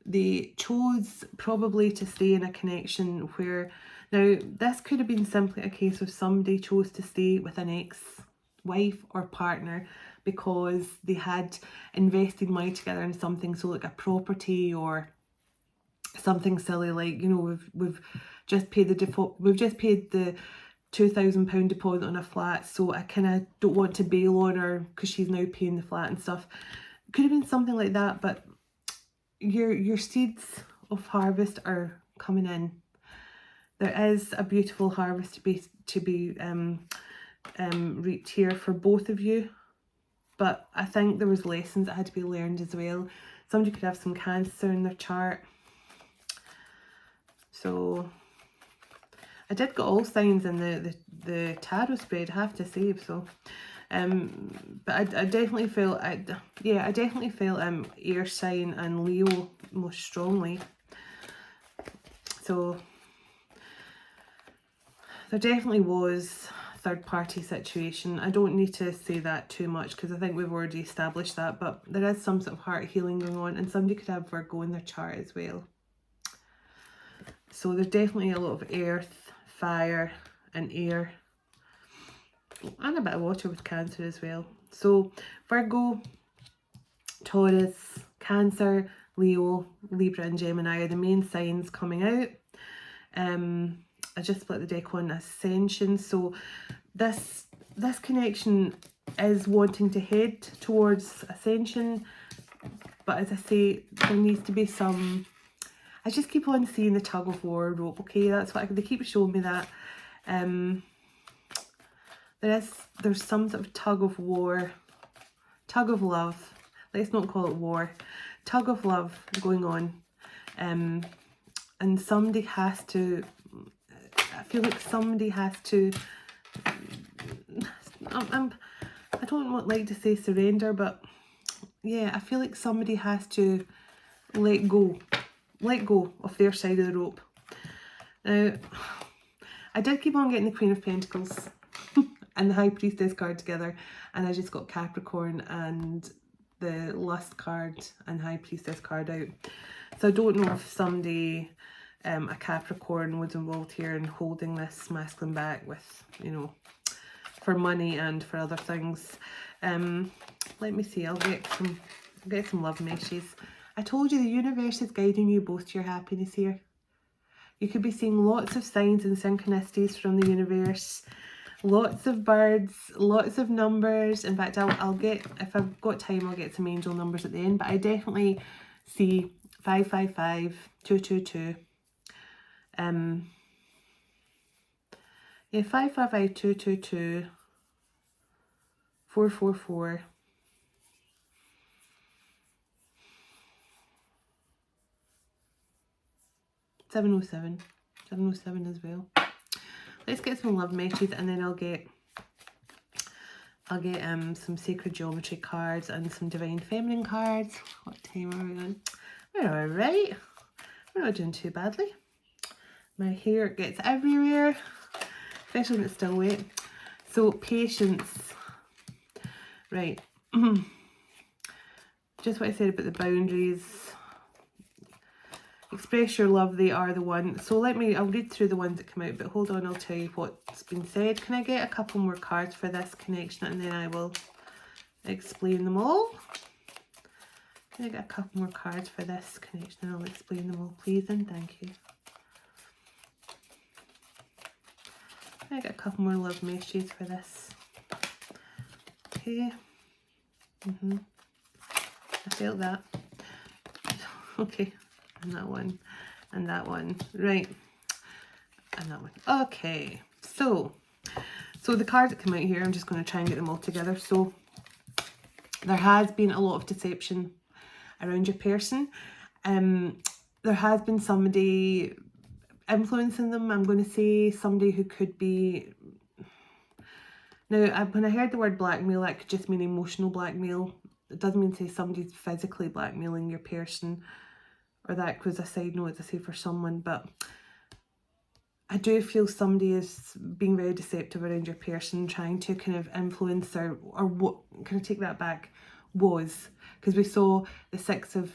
They chose probably to stay in a connection where, now this could have been simply a case of somebody chose to stay with an ex-wife or partner because they had invested money together in something, so like a property or something silly like, you know, we've just paid the default, we've just paid the £2,000 deposit on a flat, so I kind of don't want to bail on her because she's now paying the flat and stuff. Could have been something like that, but your seeds of harvest are coming in. There is a beautiful harvest to be reaped here for both of you, but I think there was lessons that had to be learned as well. Somebody could have some Cancer in their chart. So I did get all signs in the tarot spread, I have to say. So, but I definitely felt, I definitely felt air sign and Leo most strongly. So there definitely was third party situation. I don't need to say that too much because I think we've already established that, but there is some sort of heart healing going on, and somebody could have Virgo in their chart as well. So there's definitely a lot of earth, fire and air, and a bit of water with Cancer as well. So Virgo, Taurus, Cancer, Leo, Libra and Gemini are the main signs coming out. I just split the deck on Ascension. So this connection is wanting to head towards Ascension, but as I say, there needs to be some, I just keep on seeing the tug of war rope, okay? That's what they keep showing me, that there's some sort of tug of war, tug of love, let's not call it war, tug of love going on, and somebody has to, I feel like somebody has to, I don't like to say surrender, but yeah, I feel like somebody has to let go of their side of the rope. Now, I did keep on getting the Queen of Pentacles and the High Priestess card together, and I just got Capricorn and the Lust card and High Priestess card out. So I don't know if somebody, a Capricorn, was involved here in holding this masculine back with, you know, for money and for other things. Let me see, I'll get some love messages. I told you the universe is guiding you both to your happiness here. You could be seeing lots of signs and synchronicities from the universe. Lots of birds, lots of numbers. In fact, I'll get, if I've got time, I'll get some angel numbers at the end. But I definitely see 555, 222. Yeah, 555, 222, 444. 707 as well. Let's get some love messages, and then I'll get some sacred geometry cards and some divine feminine cards. What time are we on? We're all right. We're not doing too badly. My hair gets everywhere, especially when it's still wet. So patience, right? Just what I said about the boundaries. Express your love, they are the one. So I'll read through the ones that come out, but hold on, I'll tell you what's been said. Can I get a couple more cards for this connection, and then I will explain them all? Can I get a couple more cards for this connection and I'll explain them all, please and thank you. I get a couple more love messages for this. Okay. I felt that. Okay, and that one, and that one. Right, and that one. Okay, so the cards that come out here, I'm just going to try and get them all together. So there has been a lot of deception around your person. There has been somebody influencing them. I'm going to say somebody who could be... Now, when I heard the word blackmail, that could just mean emotional blackmail. It doesn't mean to say somebody's physically blackmailing your person, or that was a side note, as I say, for someone. But I do feel somebody is being very deceptive around your person, trying to kind of influence, or what, can I take that back, was, because we saw the six of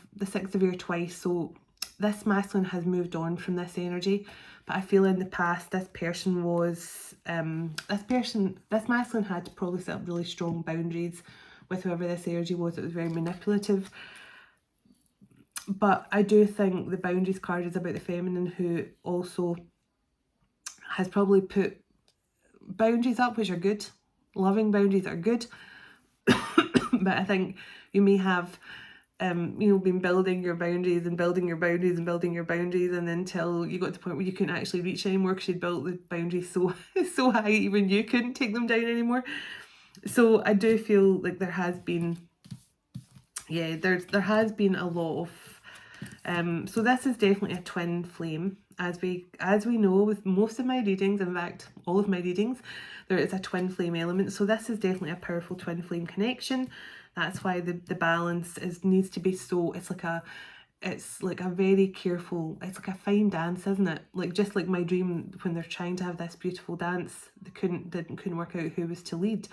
air twice. So this masculine has moved on from this energy, but I feel in the past this person was this masculine had probably set up really strong boundaries with whoever this energy was. It was very manipulative. But I do think the boundaries card is about the feminine, who also has probably put boundaries up, which are good. Loving boundaries are good. But I think you may have been building your boundaries and building your boundaries and building your boundaries, and then until you got to the point where you couldn't actually reach anymore because you'd built the boundaries so high even you couldn't take them down anymore. So I do feel like there has been, there has been a lot of so this is definitely a twin flame. As we know with most of my readings, in fact all of my readings, there is a twin flame element. So this is definitely a powerful twin flame connection. That's why the balance needs to be so, it's like a very careful, it's like a fine dance, isn't it? Like, just like my dream, when they're trying to have this beautiful dance, they couldn't work out who was to lead.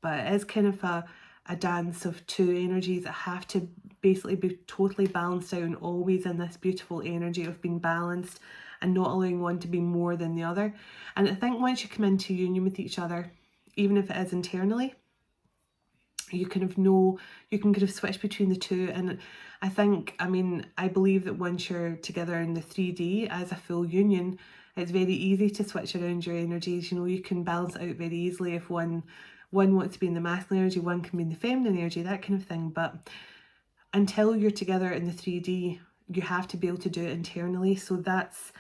But it is kind of a dance of two energies that have to basically be totally balanced out, and always in this beautiful energy of being balanced and not allowing one to be more than the other. And I think once you come into union with each other, even if it is internally, you kind of know, you can kind of switch between the two. And I think, I believe that once you're together in the 3D as a full union, it's very easy to switch around your energies. You know, you can balance it out very easily. If one wants to be in the masculine energy, one can be in the feminine energy, that kind of thing. But until you're together in the 3D, you have to be able to do it internally. So that's,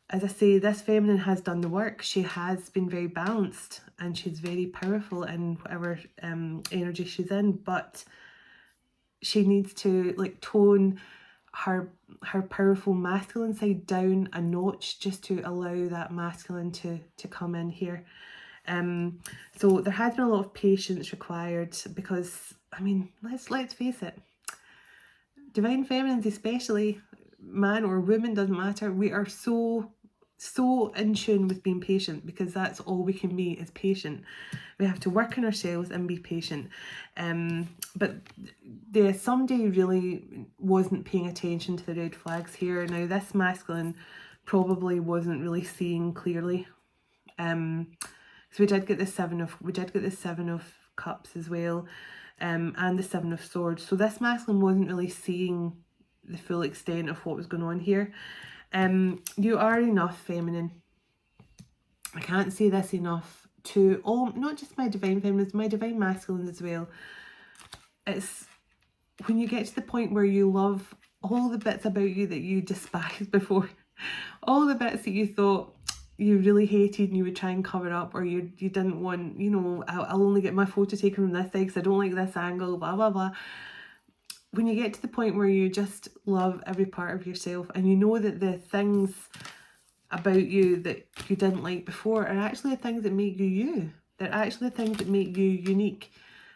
as I say, this feminine has done the work. She has been very balanced and she's very powerful in whatever energy she's in, but she needs to like tone her powerful masculine side down a notch, just to allow that masculine to come in here. So there has been a lot of patience required, because let's face it, divine feminines, especially, man or woman, doesn't matter, we are so in tune with being patient, because that's all we can be, is patient. We have to work on ourselves and be patient. But somebody really wasn't paying attention to the red flags here. Now this masculine probably wasn't really seeing clearly. So we did get the seven of cups as well, and the 7 of swords. So this masculine wasn't really seeing the full extent of what was going on here. You are enough, feminine. I can't say this enough to all, not just my divine feminines, my divine masculines as well. It's when you get to the point where you love all the bits about you that you despised before, all the bits that you thought you really hated and you would try and cover up, or you didn't want, I'll only get my photo taken from this side because I don't like this angle, blah blah blah. When you get to the point where you just love every part of yourself, and you know that the things about you that you didn't like before are actually the things that make you you. They're actually the things that make you unique.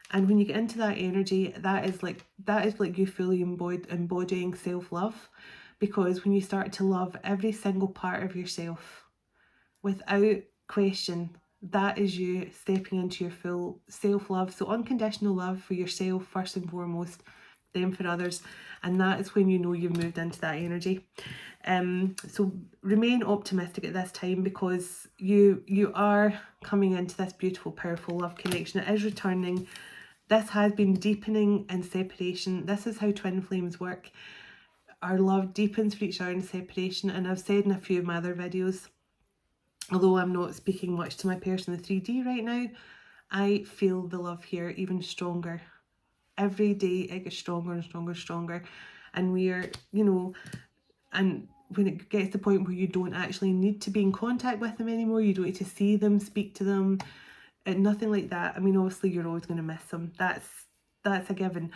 And when you get into that energy, that is like you fully embodying self-love. Because when you start to love every single part of yourself without question, that is you stepping into your full self-love. So unconditional love for yourself first and foremost, then for others, and that is when you know you've moved into that energy. So remain optimistic at this time, because you are coming into this beautiful, powerful love connection. It is returning. This has been deepening in separation. This is how twin flames work. Our love deepens for each other in separation, and I've said in a few of my other videos, although I'm not speaking much to my person in 3D right now, I feel the love here even stronger. Every day it gets stronger and stronger and stronger. And we're, you know, and when it gets to the point where you don't actually need to be in contact with them anymore, you don't need to see them, speak to them, and nothing like that. I mean, obviously you're always going to miss them. That's a given.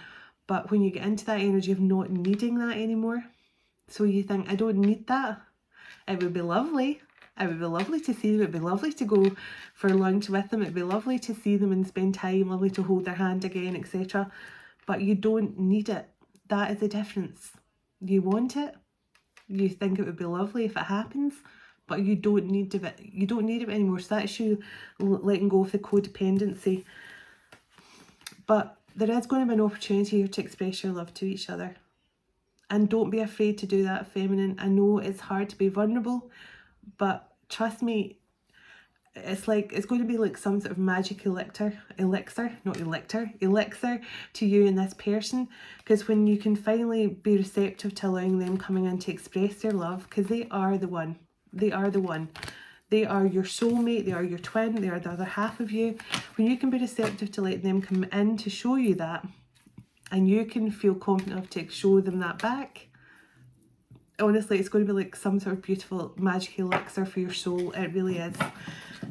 But when you get into that energy of not needing that anymore, so you think, I don't need that. It would be lovely. It would be lovely to see them. It'd be lovely to go for lunch with them. It'd be lovely to see them and spend time, lovely to hold their hand again, etc. But you don't need it. That is the difference. You want it. You think it would be lovely if it happens, but you don't need it. You don't need it anymore. So that's you letting go of the codependency. But there is going to be an opportunity here to express your love to each other. And don't be afraid to do that, feminine. I know it's hard to be vulnerable, but trust me, it's going to be like some sort of magic elixir to you and this person. Because when you can finally be receptive to allowing them coming in to express their love, because they are the one. They are the one. They are your soulmate, they are your twin, they are the other half of you. When you can be receptive to let them come in to show you that, and you can feel confident enough to show them that back, honestly, it's going to be like some sort of beautiful magic elixir for your soul. It really is.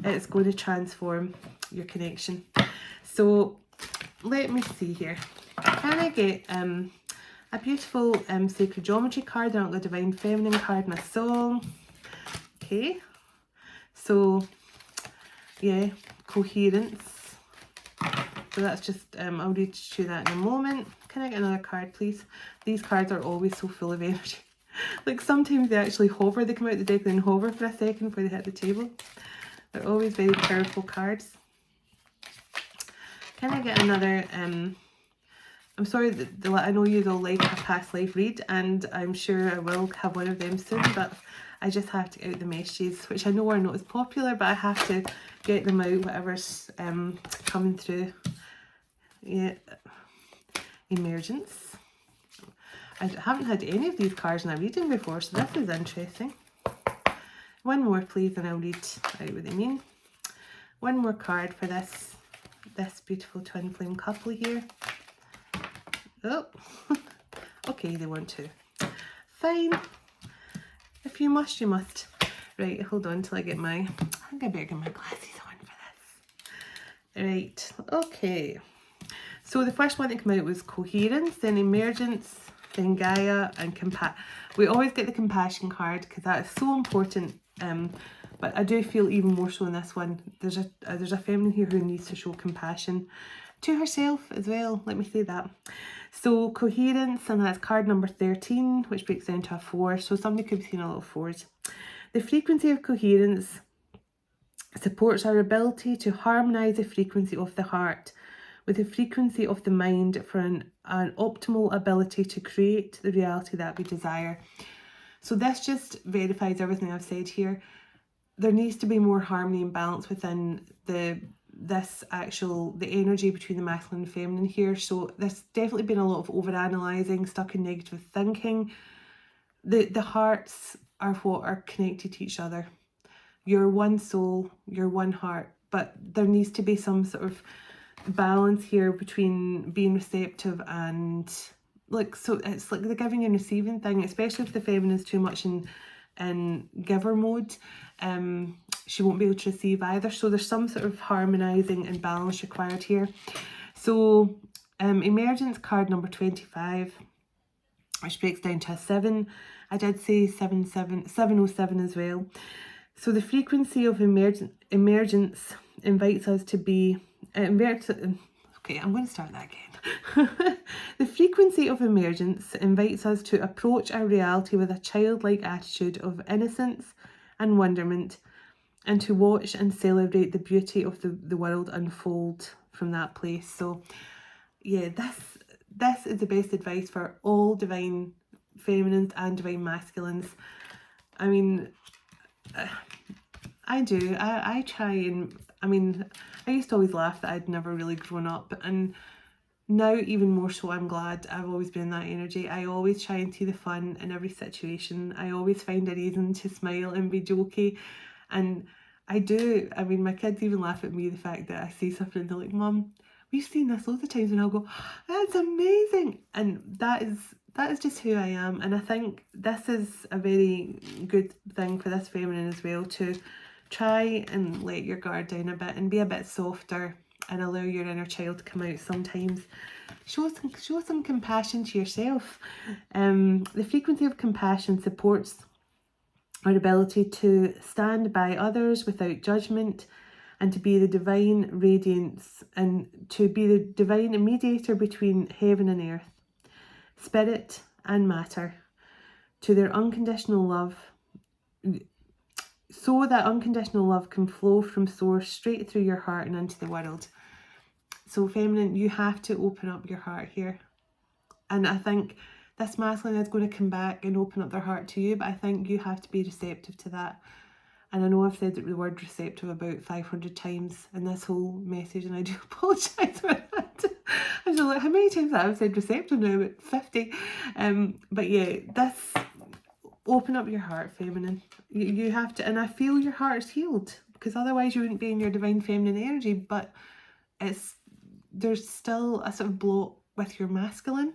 It's going to transform your connection. So let me see here. Can I get a beautiful sacred geometry card, and a divine feminine card, and a song? Okay. So yeah, coherence. So that's just, I'll read to you that in a moment. Can I get another card, please? These cards are always so full of energy. Like sometimes they actually hover, they come out the deck and then hover for a second before they hit the table. They're always very powerful cards. Can I get another, I'm sorry, I know you all like a past life read, and I'm sure I will have one of them soon, but I just have to get out the messages, which I know are not as popular, but I have to get them out, whatever's coming through. Yeah, emergence. I haven't had any of these cards in a reading before, so this is interesting. One more, please, and I'll read out what they mean. One more card for this beautiful twin flame couple here. Oh, okay, they want to. Fine. If you must, you must. Right, hold on till I get I think I better get my glasses on for this. Right, okay. So the first one that came out was coherence, then emergence, then Gaia, and compassion. We always get the compassion card because that is so important. But I do feel even more so in this one. There's a feminine here who needs to show compassion to herself as well. Let me say that. So coherence, and that's card number 13, which breaks down to a 4. So somebody could be seeing a lot of 4s. The frequency of coherence supports our ability to harmonize the frequency of the heart with the frequency of the mind for an optimal ability to create the reality that we desire. So this just verifies everything I've said here. There needs to be more harmony and balance within the energy between the masculine and feminine here. So there's definitely been a lot of overanalyzing, stuck in negative thinking. The hearts are what are connected to each other. You're one soul, you're one heart, but there needs to be some sort of balance here between being receptive and so it's like the giving and receiving thing, especially if the feminine is too much in giver mode. She won't be able to receive either, so there's some sort of harmonizing and balance required here. So emergence card number 25, which breaks down to a 7. I did say 707 as well. So the frequency of emergence invites us to be okay, I'm going to start that again. The frequency of emergence invites us to approach our reality with a childlike attitude of innocence and wonderment, and to watch and celebrate the beauty of the world unfold from that place. So yeah, this is the best advice for all divine feminines and divine masculines. I mean, I do. I try and, I mean, I used to always laugh that I'd never really grown up, and now even more so I'm glad I've always been in that energy. I always try and see the fun in every situation. I always find a reason to smile and be jokey, and I do. I mean, my kids even laugh at me, the fact that I say something and they're like, Mum, we've seen this loads of times, and I'll go, that's amazing. And that is just who I am. And I think this is a very good thing for this feminine as well, to try and let your guard down a bit and be a bit softer and allow your inner child to come out sometimes. Show some compassion to yourself. The frequency of compassion supports our ability to stand by others without judgment, and to be the divine radiance, and to be the divine mediator between heaven and earth, spirit and matter, to their unconditional love, so that unconditional love can flow from source straight through your heart and into the world. So feminine, you have to open up your heart here. And I think this masculine is going to come back and open up their heart to you, but I think you have to be receptive to that. And I know I've said the word receptive about 500 times in this whole message, and I do apologise for that. I was like, how many times have I said receptive now? About 50. But yeah, this, open up your heart, feminine. You have to, and I feel your heart's healed, because otherwise you wouldn't be in your divine feminine energy, but there's still a sort of block with your masculine.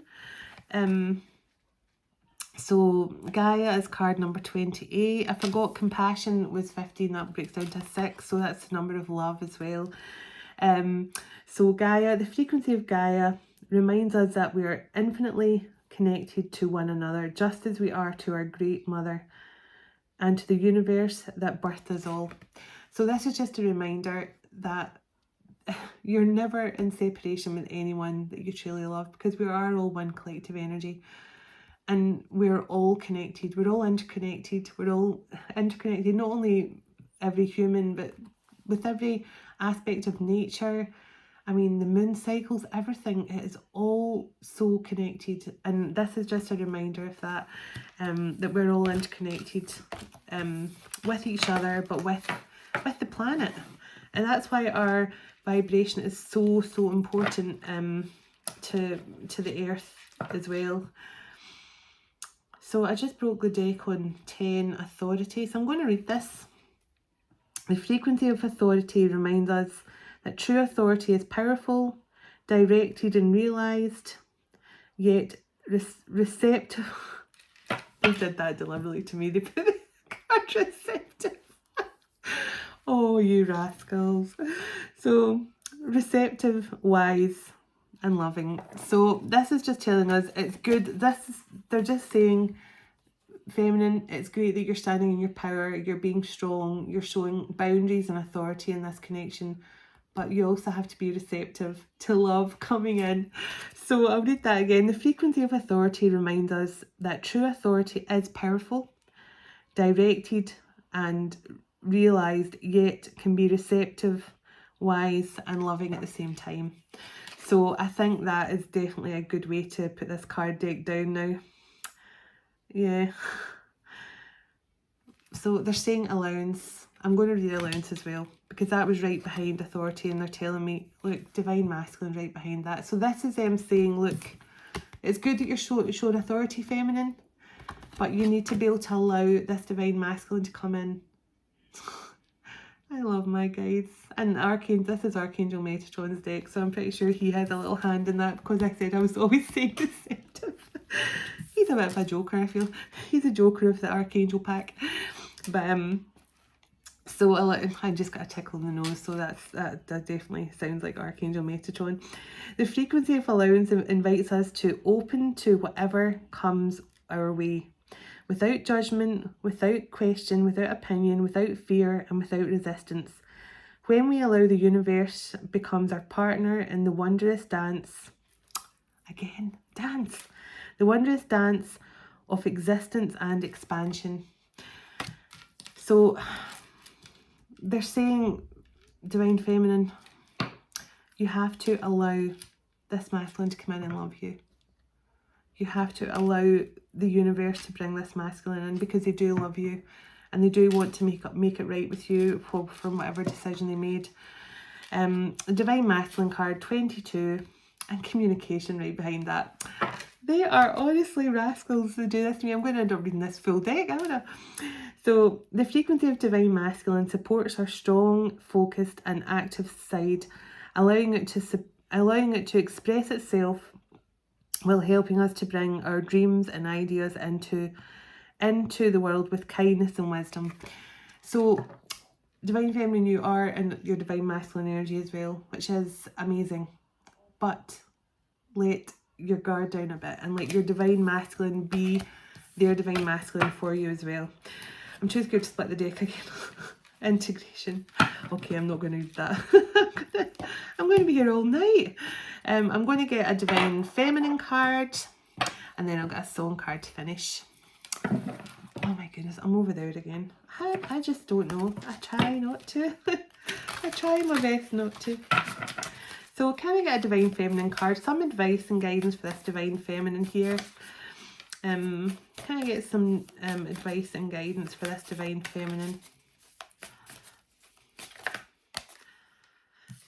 So Gaia is card number 28. I forgot compassion was 15, that breaks down to 6, so that's the number of love as well. So Gaia, the frequency of Gaia reminds us that we are infinitely connected to one another, just as we are to our great mother and to the universe that birthed us all. So this is just a reminder that you're never in separation with anyone that you truly love, because we are all one collective energy. And we're all connected. We're all interconnected. We're all interconnected, not only every human, but with every aspect of nature. I mean, the moon cycles, everything, it is all so connected. And this is just a reminder of that, that we're all interconnected with each other, but with the planet. And that's why our vibration is so important to the earth as well. So I just broke the deck on 10 authority. So I'm going to read this. The frequency of authority reminds us that true authority is powerful, directed and realised, yet receptive. They did that deliberately to me. They put the card receptive. Oh, you rascals. So receptive, wise and loving. So this is just telling us it's good. They're just saying, feminine, it's great that you're standing in your power, you're being strong, you're showing boundaries and authority in this connection, but you also have to be receptive to love coming in. So I'll read that again. The frequency of authority reminds us that true authority is powerful, directed and realised, yet can be receptive, wise and loving at the same time. So I think that is definitely a good way to put this card deck down now. Yeah. So they're saying allowance. I'm going to read allowance as well, because that was right behind authority, and they're telling me, look, divine masculine right behind that. So this is them saying, look, it's good that you're showing authority, feminine, but you need to be able to allow this divine masculine to come in. I love my guides. And Archangel, this is Archangel Metatron's deck, so I'm pretty sure he has a little hand in that, because I said I was always saying receptive. He's a bit of a joker, I feel. He's a joker of the Archangel pack. But so I just got a tickle in the nose, so that definitely sounds like Archangel Metatron. The frequency of allowance invites us to open to whatever comes our way, without judgment, without question, without opinion, without fear, and without resistance. When we allow the universe becomes our partner in the wondrous dance, again, dance, the wondrous dance of existence and expansion. So they're saying, divine feminine, you have to allow this masculine to come in and love you. You have to allow the universe to bring this masculine in, because they do love you and they do want to make it right with you from whatever decision they made. Divine masculine card 22, and communication right behind that. They are honestly rascals to do this to me. I'm going to end up reading this full deck, aren't I? So, the frequency of Divine Masculine supports our strong, focused and active side, allowing it to express itself while helping us to bring our dreams and ideas into the world with kindness and wisdom. So, Divine Feminine, you are in your Divine Masculine energy as well, which is amazing. But let your guard down a bit and let your Divine Masculine be their Divine Masculine for you as well. I'm too scared to split the deck again. Integration. Okay, I'm not going to read that. I'm going to be here all night. I'm going to get a Divine Feminine card and then I'll get a Song card to finish. Oh my goodness, I'm over there again. I just don't know. I try not to. I try my best not to. So can I get a Divine Feminine card? Some advice and guidance for this Divine Feminine here. Can I get some advice and guidance for this Divine Feminine?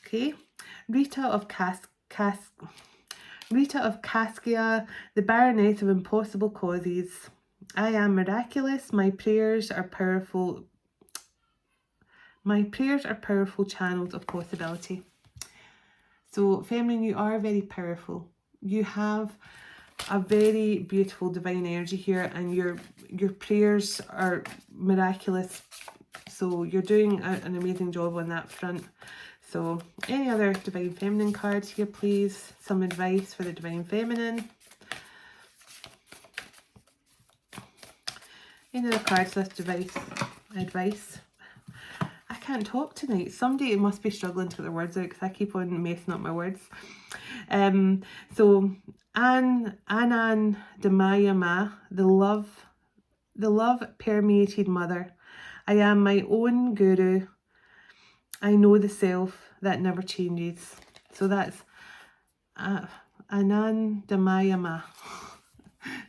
Okay. Rita of Caskia, the Baroness of Impossible Causes. I am miraculous. My prayers are powerful. My prayers are powerful channels of possibility. So, Feminine, you are very powerful. You have a very beautiful divine energy here, and your prayers are miraculous. So you're doing an amazing job on that front. So any other Divine Feminine cards here, please? Some advice for the Divine Feminine. Any other cards list advice? I can't talk tonight. Somebody must be struggling to get their words out because I keep on messing up my words. So Anan Damayama, the love permeated mother. I am my own guru. I know the self that never changes. So that's Anan Damayama.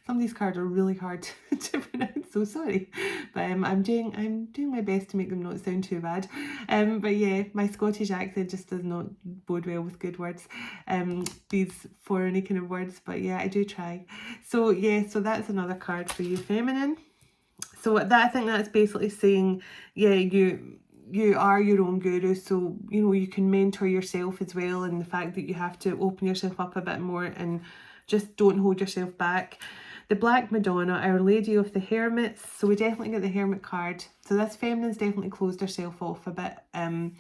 Some of these cards are really hard to pronounce, so sorry. But I'm doing my best to make them not sound too bad. But yeah, my Scottish accent just does not bode well with good words. These foreign kind of words. But yeah, I do try. So yeah, so that's another card for you, Feminine. So that, I think that's basically saying, yeah, you are your own guru, so you know you can mentor yourself as well, and the fact that you have to open yourself up a bit more and just don't hold yourself back. The Black Madonna, Our Lady of the Hermits. So we definitely get the Hermit card. So this Feminine's definitely closed herself off a bit, and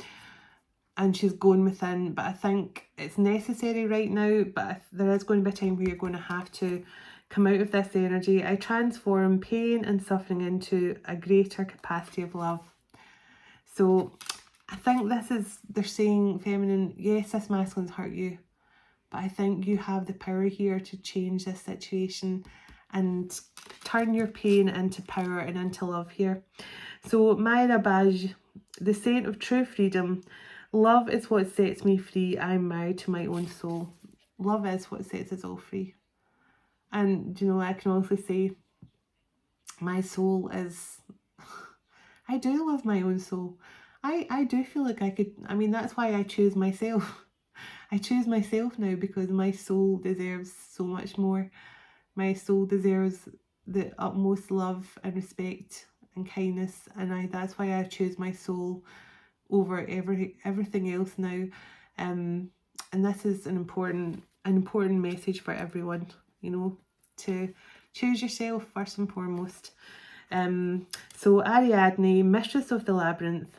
she's going within, but I think it's necessary right now. But there is going to be a time where you're going to have to come out of this energy. I transform pain and suffering into a greater capacity of love. So I think they're saying, Feminine, yes, this masculine's hurt you, but I think you have the power here to change this situation and turn your pain into power and into love here. So Myra Baj, the saint of true freedom. Love is what sets me free. I'm married to my own soul. Love is what sets us all free. And, you know, I can honestly say my soul is... I do love my own soul. I do feel like I could... I mean, that's why I choose myself. I choose myself now because my soul deserves so much more. My soul deserves the utmost love and respect and kindness. And that's why I choose my soul over everything else now. And this is an important message for everyone, you know, to choose yourself first and foremost. So Ariadne, Mistress of the Labyrinth.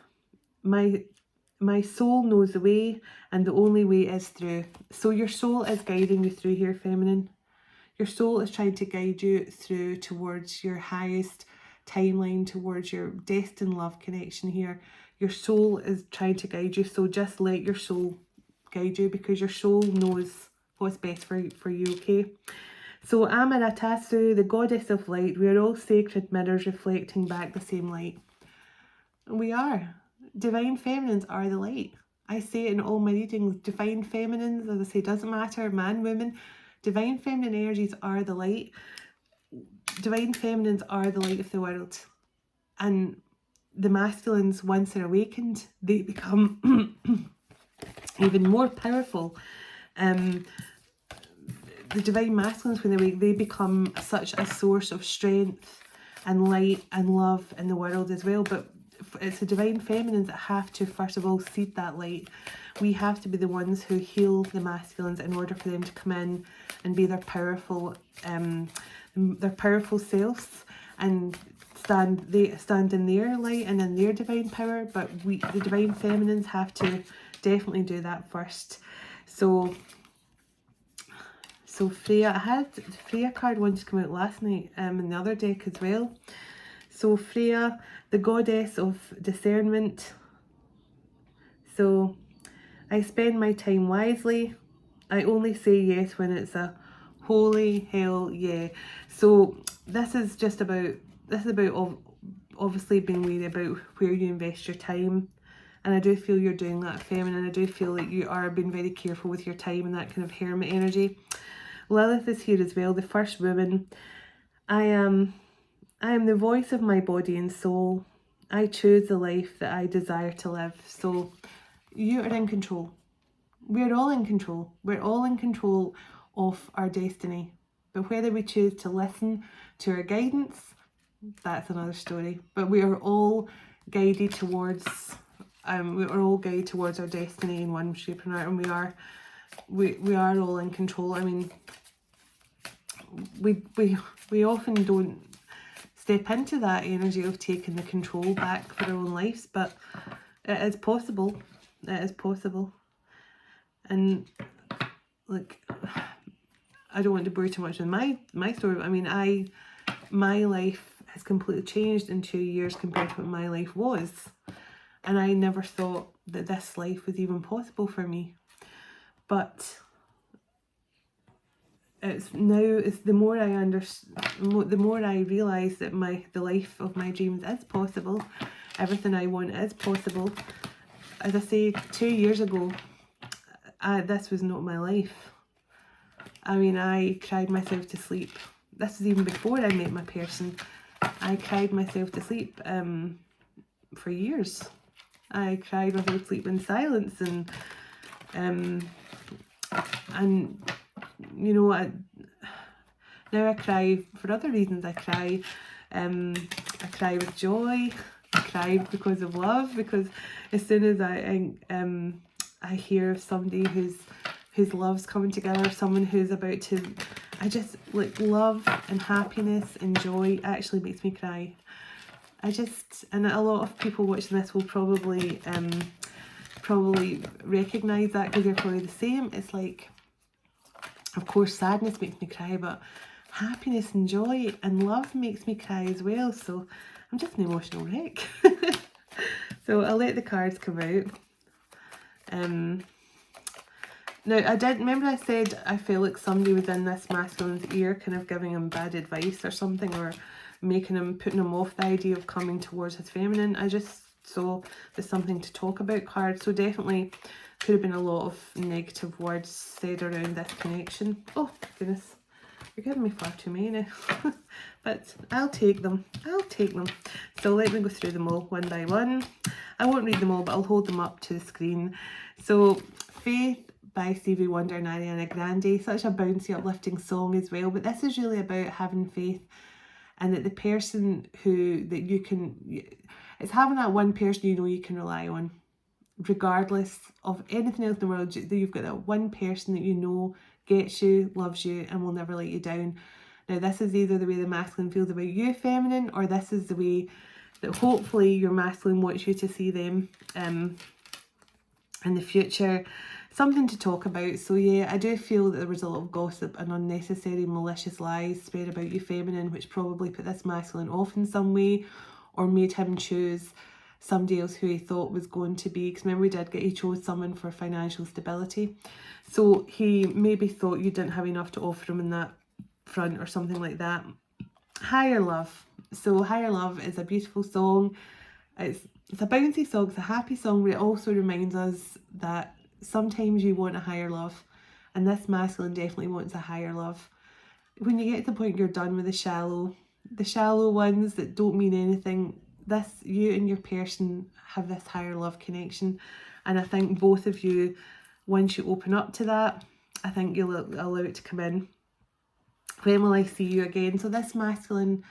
My soul knows the way, and the only way is through. So your soul is guiding you through here, Feminine. Your soul is trying to guide you through towards your highest timeline, towards your destined love connection here. Your soul is trying to guide you, so just let your soul guide you because your soul knows what's best for you, okay? So Amaratasu, the goddess of light. We are all sacred mirrors reflecting back the same light. We are. Divine Feminines are the light. I say it in all my readings. Divine Feminines, as I say, doesn't matter, man, woman. Divine Feminine energies are the light. Divine Feminines are the light of the world. And the masculines, once they're awakened, they become even more powerful. the divine masculines, when they wake, they become such a source of strength and light and love in the world as well. But it's the divine feminines that have to first of all seed that light. We have to be the ones who heal the masculines in order for them to come in and be their powerful selves and stand in their light and in their divine power. But we, the divine feminines, have to definitely do that first. So Freya, I had the Freya card wanted to come out last night in the other deck as well. So Freya, the goddess of discernment. So I spend my time wisely. I only say yes when it's a holy hell yeah. So this is about obviously being wary about where you invest your time. And I do feel you're doing that, feminine. I do feel like you are being very careful with your time and that kind of hermit energy. Lilith is here as well, the first woman. I am the voice of my body and soul. I choose the life that I desire to live. So you are in control. We're all in control. We're all in control of our destiny. But whether we choose to listen to our guidance, that's another story. But we are all guided towards our destiny in one shape or another, and we are all in control. I mean, we often don't step into that energy of taking the control back for our own lives, but it is possible. It is possible. And like, I don't want to bore too much on my story, but I mean, my life has completely changed in 2 years compared to what my life was. And I never thought that this life was even possible for me. But the more I realise that the life of my dreams is possible. Everything I want is possible. As I say, 2 years ago, this was not my life. I mean, I cried myself to sleep. This is even before I met my person. I cried myself to sleep for years. I cried without sleep in silence, and you know, now I cry for other reasons. I cry with joy. I cry because of love. Because as soon as I hear of somebody whose love's coming together, someone who's about to, I just like love and happiness and joy actually makes me cry. And a lot of people watching this will probably recognise that, because they're probably the same. It's like, of course, sadness makes me cry, but happiness and joy and love makes me cry as well. So I'm just an emotional wreck. So I'll let the cards come out. Now, remember I said I feel like somebody was in this masculine's ear kind of giving him bad advice or something, or putting him off the idea of coming towards his feminine. I just saw there's something to talk about card. So definitely could have been a lot of negative words said around this connection. Oh goodness, you're giving me far too many now. But I'll take them. So let me go through them all one by one. I won't read them all, but I'll hold them up to the screen. So Faith by Stevie Wonder and Ariana Grande, such a bouncy, uplifting song as well. But this is really about having faith, and that the person it's having that one person you know you can rely on, regardless of anything else in the world. That you've got that one person that you know gets you, loves you, and will never let you down. Now, this is either the way the masculine feels about you, feminine, or this is the way that hopefully your masculine wants you to see them in the future. Something to talk about. So yeah, I do feel that there was a lot of gossip and unnecessary malicious lies spread about you, feminine, which probably put this masculine off in some way, or made him choose somebody else who he thought was going to be, because remember he chose someone for financial stability. So he maybe thought you didn't have enough to offer him in that front or something like that. Higher Love. So Higher Love is a beautiful song. It's a bouncy song, it's a happy song, but it also reminds us that sometimes you want a higher love, and this masculine definitely wants a higher love. When you get to the point you're done with the shallow ones that don't mean anything, you and your person have this higher love connection. And I think both of you, once you open up to that, I think you'll allow it to come in. When will I see you again? So this masculine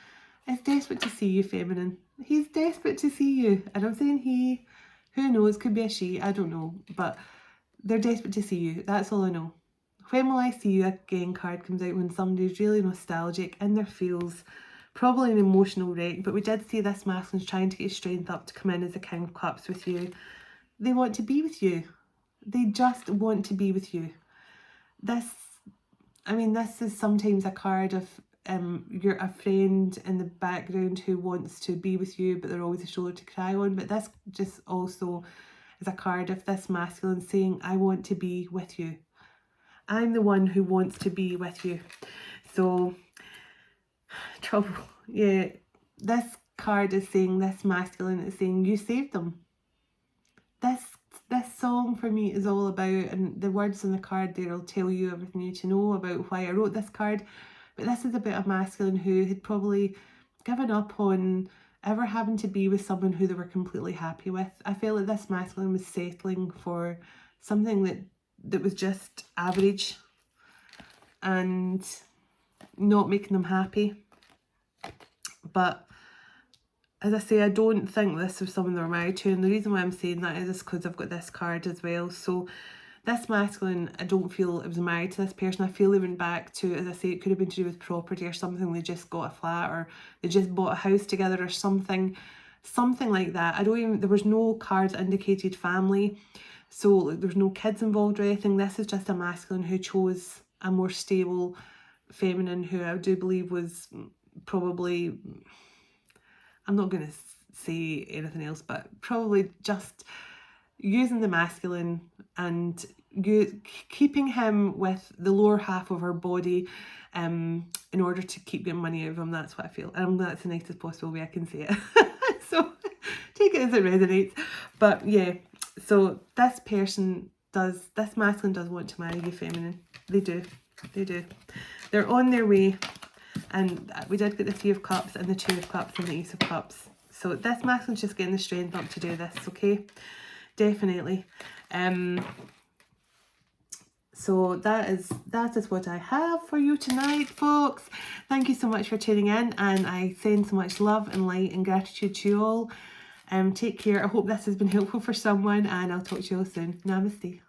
is desperate to see you, feminine. He's desperate to see you. And I'm saying he, who knows, could be a she, I don't know. But they're desperate to see you. That's all I know. When will I see you again card comes out when somebody's really nostalgic, in their feels, probably an emotional wreck. But we did see this masculine's trying to get his strength up to come in as the King of Cups with you. They want to be with you. They just want to be with you. This is sometimes a card of you're a friend in the background who wants to be with you, but they're always a shoulder to cry on. But this just also is a card of this masculine saying, I want to be with you. I'm the one who wants to be with you. So, trouble. Yeah, this card is saying, this masculine is saying, you saved them. This song for me is all about, and the words on the card there will tell you everything you need to know about why I wrote this card. But this is about a masculine who had probably given up on ever having to be with someone who they were completely happy with. I feel like this masculine was settling for something that was just average and not making them happy. But as I say, I don't think this was someone they were married to, and the reason why I'm saying that is because I've got this card as well. So this masculine, I don't feel it was married to this person. I feel they went back to, as I say, it could have been to do with property or something. They just got a flat, or they just bought a house together or something like that. There was no cards indicated family, so there's no kids involved or anything. This is just a masculine who chose a more stable feminine who I do believe was probably, I'm not going to say anything else, but probably just using the masculine and keeping him with the lower half of her body in order to keep getting money out of him. That's what I feel. And that's the nicest possible way I can say it. So take it as it resonates. But yeah, so this masculine does want to marry you, feminine. They do. They're on their way. And we did get the Three of Cups and the Two of Cups and the Ace of Cups. So this masculine's just getting the strength up to do this, okay? Definitely. So that is what I have for you tonight, folks. Thank you so much for tuning in, and I send so much love and light and gratitude to you all. Take care. I hope this has been helpful for someone, and I'll talk to you all soon. Namaste.